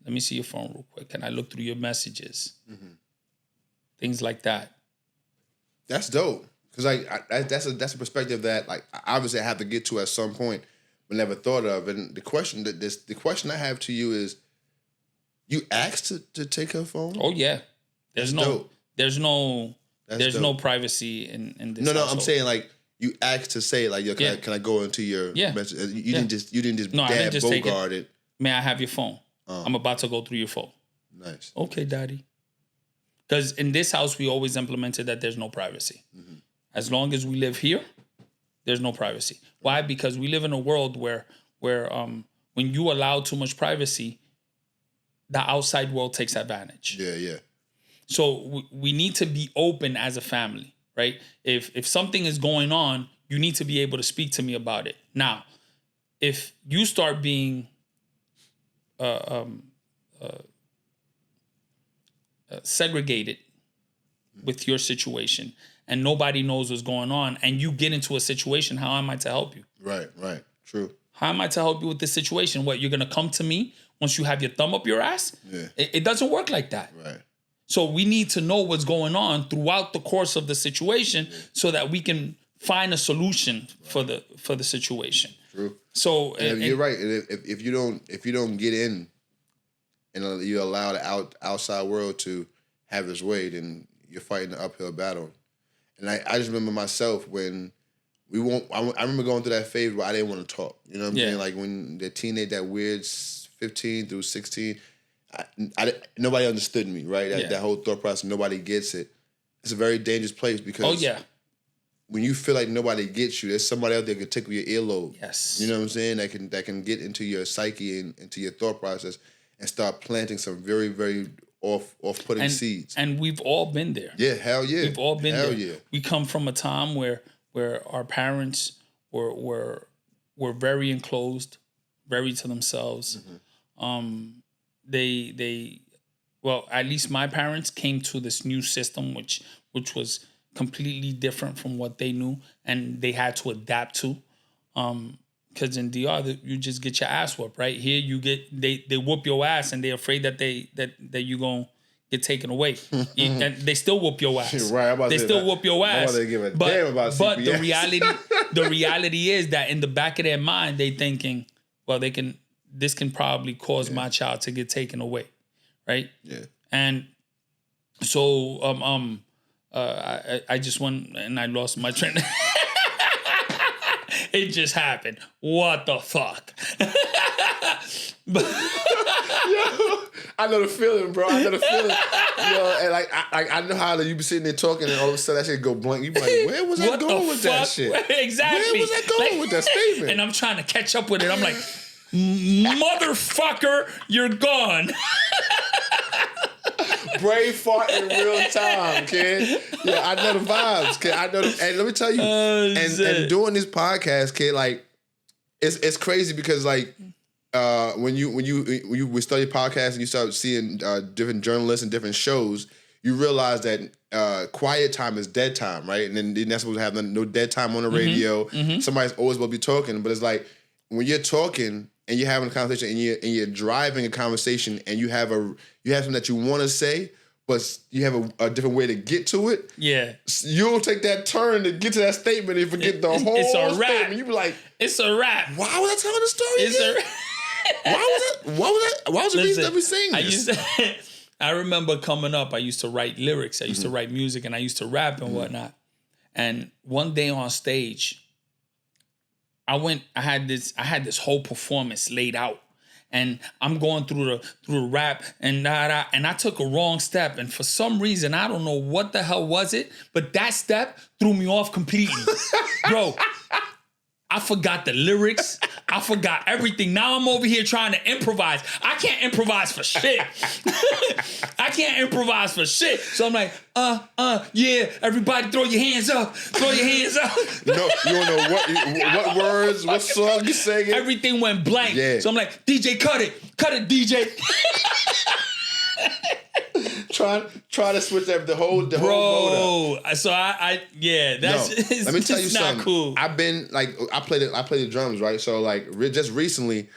Let me see your phone real quick. Can I look through your messages? Mm-hmm. Things like that. That's dope. Because that's a perspective that like obviously I have to get to at some point, but never thought of. And the question I have to you is, you asked to take her phone? Oh yeah. There's no privacy in this. No, household. I'm saying like you asked to say like, yo, can I go into your message? You didn't just bogart it. May I have your phone? I'm about to go through your phone. Nice. Okay, daddy. Because in this house, we always implemented that there's no privacy. Mm-hmm. As long as we live here, there's no privacy. Why? Because we live in a world where when you allow too much privacy, the outside world takes advantage. Yeah. So we need to be open as a family, right? If something is going on, you need to be able to speak to me about it. Now, if you start being segregated with your situation, and nobody knows what's going on, and you get into a situation, how am I to help you? Right, true. How am I to help you with this situation? What, you're going to come to me once you have your thumb up your ass? Yeah. It doesn't work like that. Right. So we need to know what's going on throughout the course of the situation so that we can find a solution for the situation. True. So you're right. If you don't get in and you allow the outside world to have its way, then you're fighting an uphill battle. And I just remember myself when I remember going through that phase where I didn't want to talk. You know what I'm saying? Like when the teenage, that weird 15 through 16, nobody understood me, right? That whole thought process, nobody gets it. It's a very dangerous place because when you feel like nobody gets you, there's somebody out there that can tickle your earlobe. Yes. You know what I'm saying? That can get into your psyche and into your thought process and start planting some very, very off-putting seeds. And we've all been there. Yeah, hell yeah. We've all been there. Hell yeah. We come from a time where our parents were very enclosed, very to themselves. They well, at least my parents came to this new system which was completely different from what they knew, and they had to adapt to. Because in DR, you just get your ass whooped, right? Here you they whoop your ass, and they're afraid that you gonna get taken away. And they still whoop your ass. Right, they still whoop your ass. Give a damn about but CPS. the reality is that in the back of their mind, they thinking, well, this can probably cause my child to get taken away, right? Yeah. And so I just went and I lost my train. It just happened. What the fuck? I know the feeling, bro. I know the feeling. And I know how you be sitting there talking, and all of a sudden that shit go blank. You be like, where was I going with that shit? Exactly. Where was I going with that statement? And I'm trying to catch up with it. I'm like, motherfucker, you're gone. Brave fart in real time, kid. Yeah, I know the vibes, kid. I know. And let me tell you, and doing this podcast, kid, like it's crazy because like when you study podcasts and you start seeing different journalists and different shows, you realize that quiet time is dead time, right? And then you're not supposed to have no dead time on the radio. Somebody's always supposed to be talking, but it's like when you're talking and you're having a conversation and you're driving a conversation and you have something that you want to say, but you have a different way to get to it. Yeah. You'll take that turn to get to that statement and forget the whole statement. You be like, it's a wrap. Why was I telling the story again? Why was the reason that we saying this? I remember coming up, I used to write lyrics. I used to write music and I used to rap and whatnot. And one day on stage, I had this whole performance laid out, and I'm going through the rap and I took a wrong step, and for some reason I don't know what the hell was it, but that step threw me off completely. Bro, I forgot the lyrics. I forgot everything. Now I'm over here trying to improvise. I can't improvise for shit. I can't improvise for shit. So I'm like, yeah, everybody throw your hands up. Throw your hands up. No, you don't know what words, what song you singing. Everything went blank. Yeah. So I'm like, DJ, cut it. Cut it, DJ. Trying to switch up the whole mode up. So that's let me tell you something. Cool. I've been like I play the drums, right? So like just recently,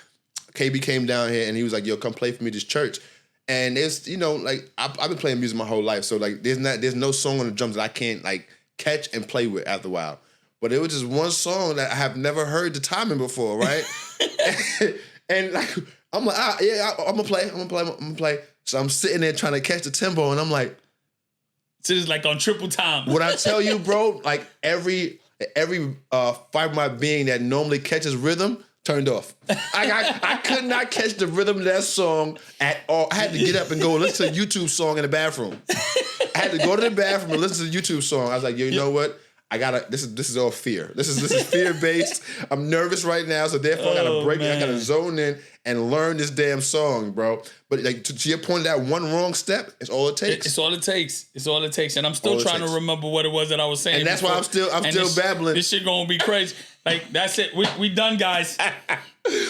KB came down here and he was like, "Yo, come play for me this church." And it's like I've been playing music my whole life, so like there's no song on the drums that I can't like catch and play with after a while. But it was just one song that I have never heard the timing before, right? and like I'm like, I'm gonna play. So I'm sitting there trying to catch the tempo, and I'm like, so it's like on triple time. What I tell you, bro, like every fiber of my being that normally catches rhythm turned off. I could not catch the rhythm of that song at all. I had to get up and go listen to a YouTube song in the bathroom. I had to go to the bathroom and listen to the YouTube song. I was like, you know what? This is all fear. This is fear based. I'm nervous right now, so therefore I gotta break it. I gotta zone in and learn this damn song, bro. But like to your point, that one wrong step is all it takes. It's all it takes. It's all it takes. And I'm still trying to remember what it was that I was saying. And that's why I'm still babbling. This shit gonna be crazy. Like, that's it. We done, guys.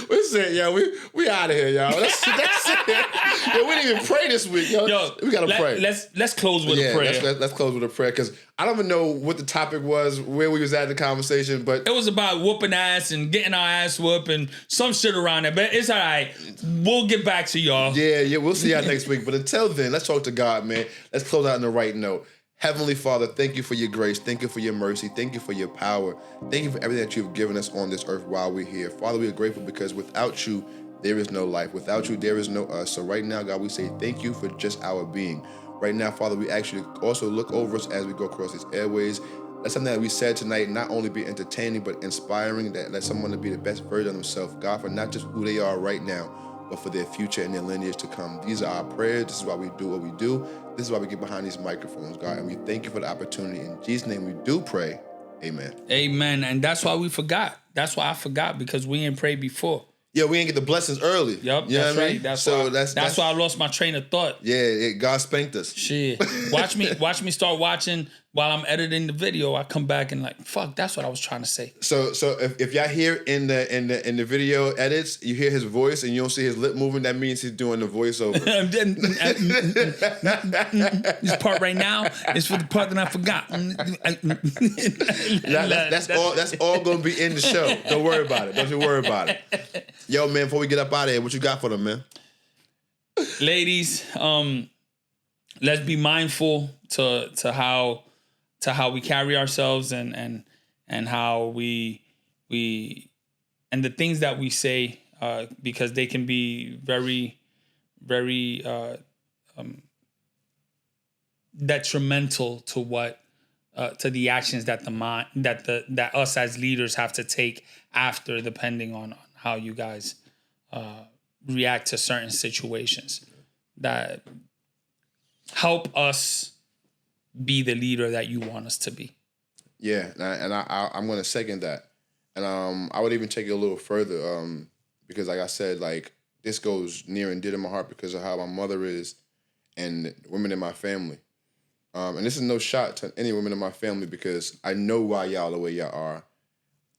Listen, yo, we out of here, y'all. That's it. Yo, we didn't even pray this week, yo. We gotta pray. Let's close with a prayer. Let's close with a prayer, because I don't even know what the topic was, where we was at in the conversation, but it was about whooping ass and getting our ass whooped and some shit around there. But it's all right. We'll get back to y'all. Yeah, we'll see y'all next week. But until then, let's talk to God, man. Let's close out on the right note. Heavenly Father, thank you for your grace. Thank you for your mercy. Thank you for your power. Thank you for everything that you've given us on this earth while we're here. Father, we are grateful because without you, there is no life. Without you, there is no us. So right now, God, we say thank you for just our being. Right now, Father, we actually also look over us as we go across these airways. Let something that we said tonight not only be entertaining, but inspiring, that let someone to be the best version of themselves, God, for not just who they are right now, but for their future and their lineage to come. These are our prayers. This is why we do what we do. This is why we get behind these microphones, God. And we thank you for the opportunity. In Jesus' name we do pray. Amen. Amen. And that's why we forgot. That's why I forgot, because we ain't prayed before. Yeah, we ain't get the blessings early. Yep, you know that's right. That's why I lost my train of thought. Yeah, God spanked us. Shit. Watch me start watching while I'm editing the video. I come back and like, fuck, that's what I was trying to say. So if y'all hear in the video edits, you hear his voice and you don't see his lip moving, that means he's doing the voiceover. This part right now is for the part that I forgot. That's all gonna be in the show. Don't worry about it. Don't you worry about it. Yo, man, before we get up out of here, what you got for them, man? Ladies, let's be mindful to how we carry ourselves and how we and the things that we say, because they can be very, very detrimental to what to the actions that that us as leaders have to take after, depending on how you guys react to certain situations that help us be the leader that you want us to be. Yeah, and I'm going to second that. And I would even take it a little further, because like I said, like, this goes near and dear to my heart because of how my mother is and women in my family. And this is no shot to any women in my family, because I know why y'all the way y'all are.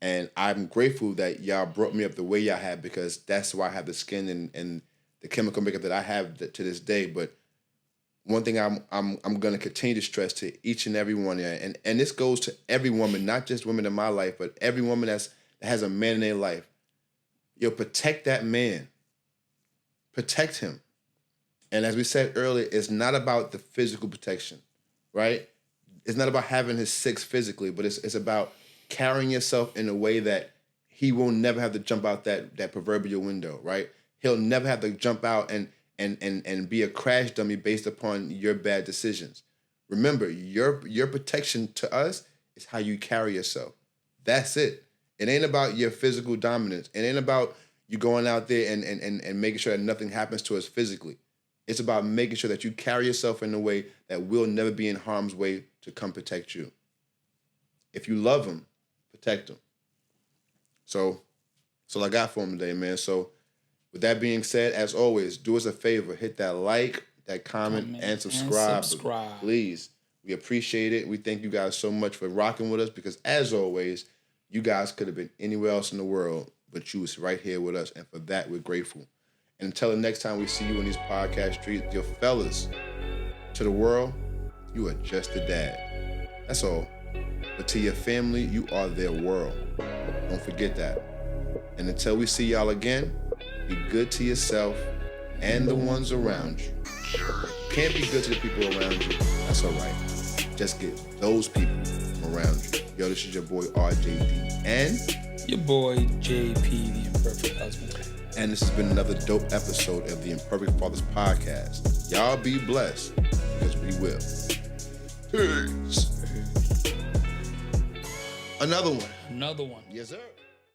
And I'm grateful that y'all brought me up the way y'all have, because that's why I have the skin and the chemical makeup that I have to this day. But one thing I'm going to continue to stress to each and every one, and this goes to every woman, not just women in my life, but every woman that has a man in their life. Yo, protect that man. Protect him. And as we said earlier, it's not about the physical protection, right? It's not about having his six physically, but it's about carrying yourself in a way that he will never have to jump out that proverbial window, right? He'll never have to jump out and be a crash dummy based upon your bad decisions. Remember, your protection to us is how you carry yourself. That's it. It ain't about your physical dominance. It ain't about you going out there and making sure that nothing happens to us physically. It's about making sure that you carry yourself in a way that will never be in harm's way to come protect you. If you love him, protect him. So that's all I got for him today, man. So with that being said, as always, do us a favor. Hit that like, that comment, and subscribe. Please. We appreciate it. We thank you guys so much for rocking with us, because as always, you guys could have been anywhere else in the world, but you was right here with us. And for that, we're grateful. And until the next time we see you in these podcast streets, your fellas, to the world, you are just a dad. That's all. But to your family, you are their world. Don't forget that. And until we see y'all again, be good to yourself and the ones around you. If you can't be good to the people around you, that's all right. Just get those people from around you. Yo, this is your boy RJD and your boy JP, the Imperfect Husband. And this has been another dope episode of the Imperfect Fathers Podcast. Y'all be blessed, because we will. Peace. Another one. Another one. Yes, sir.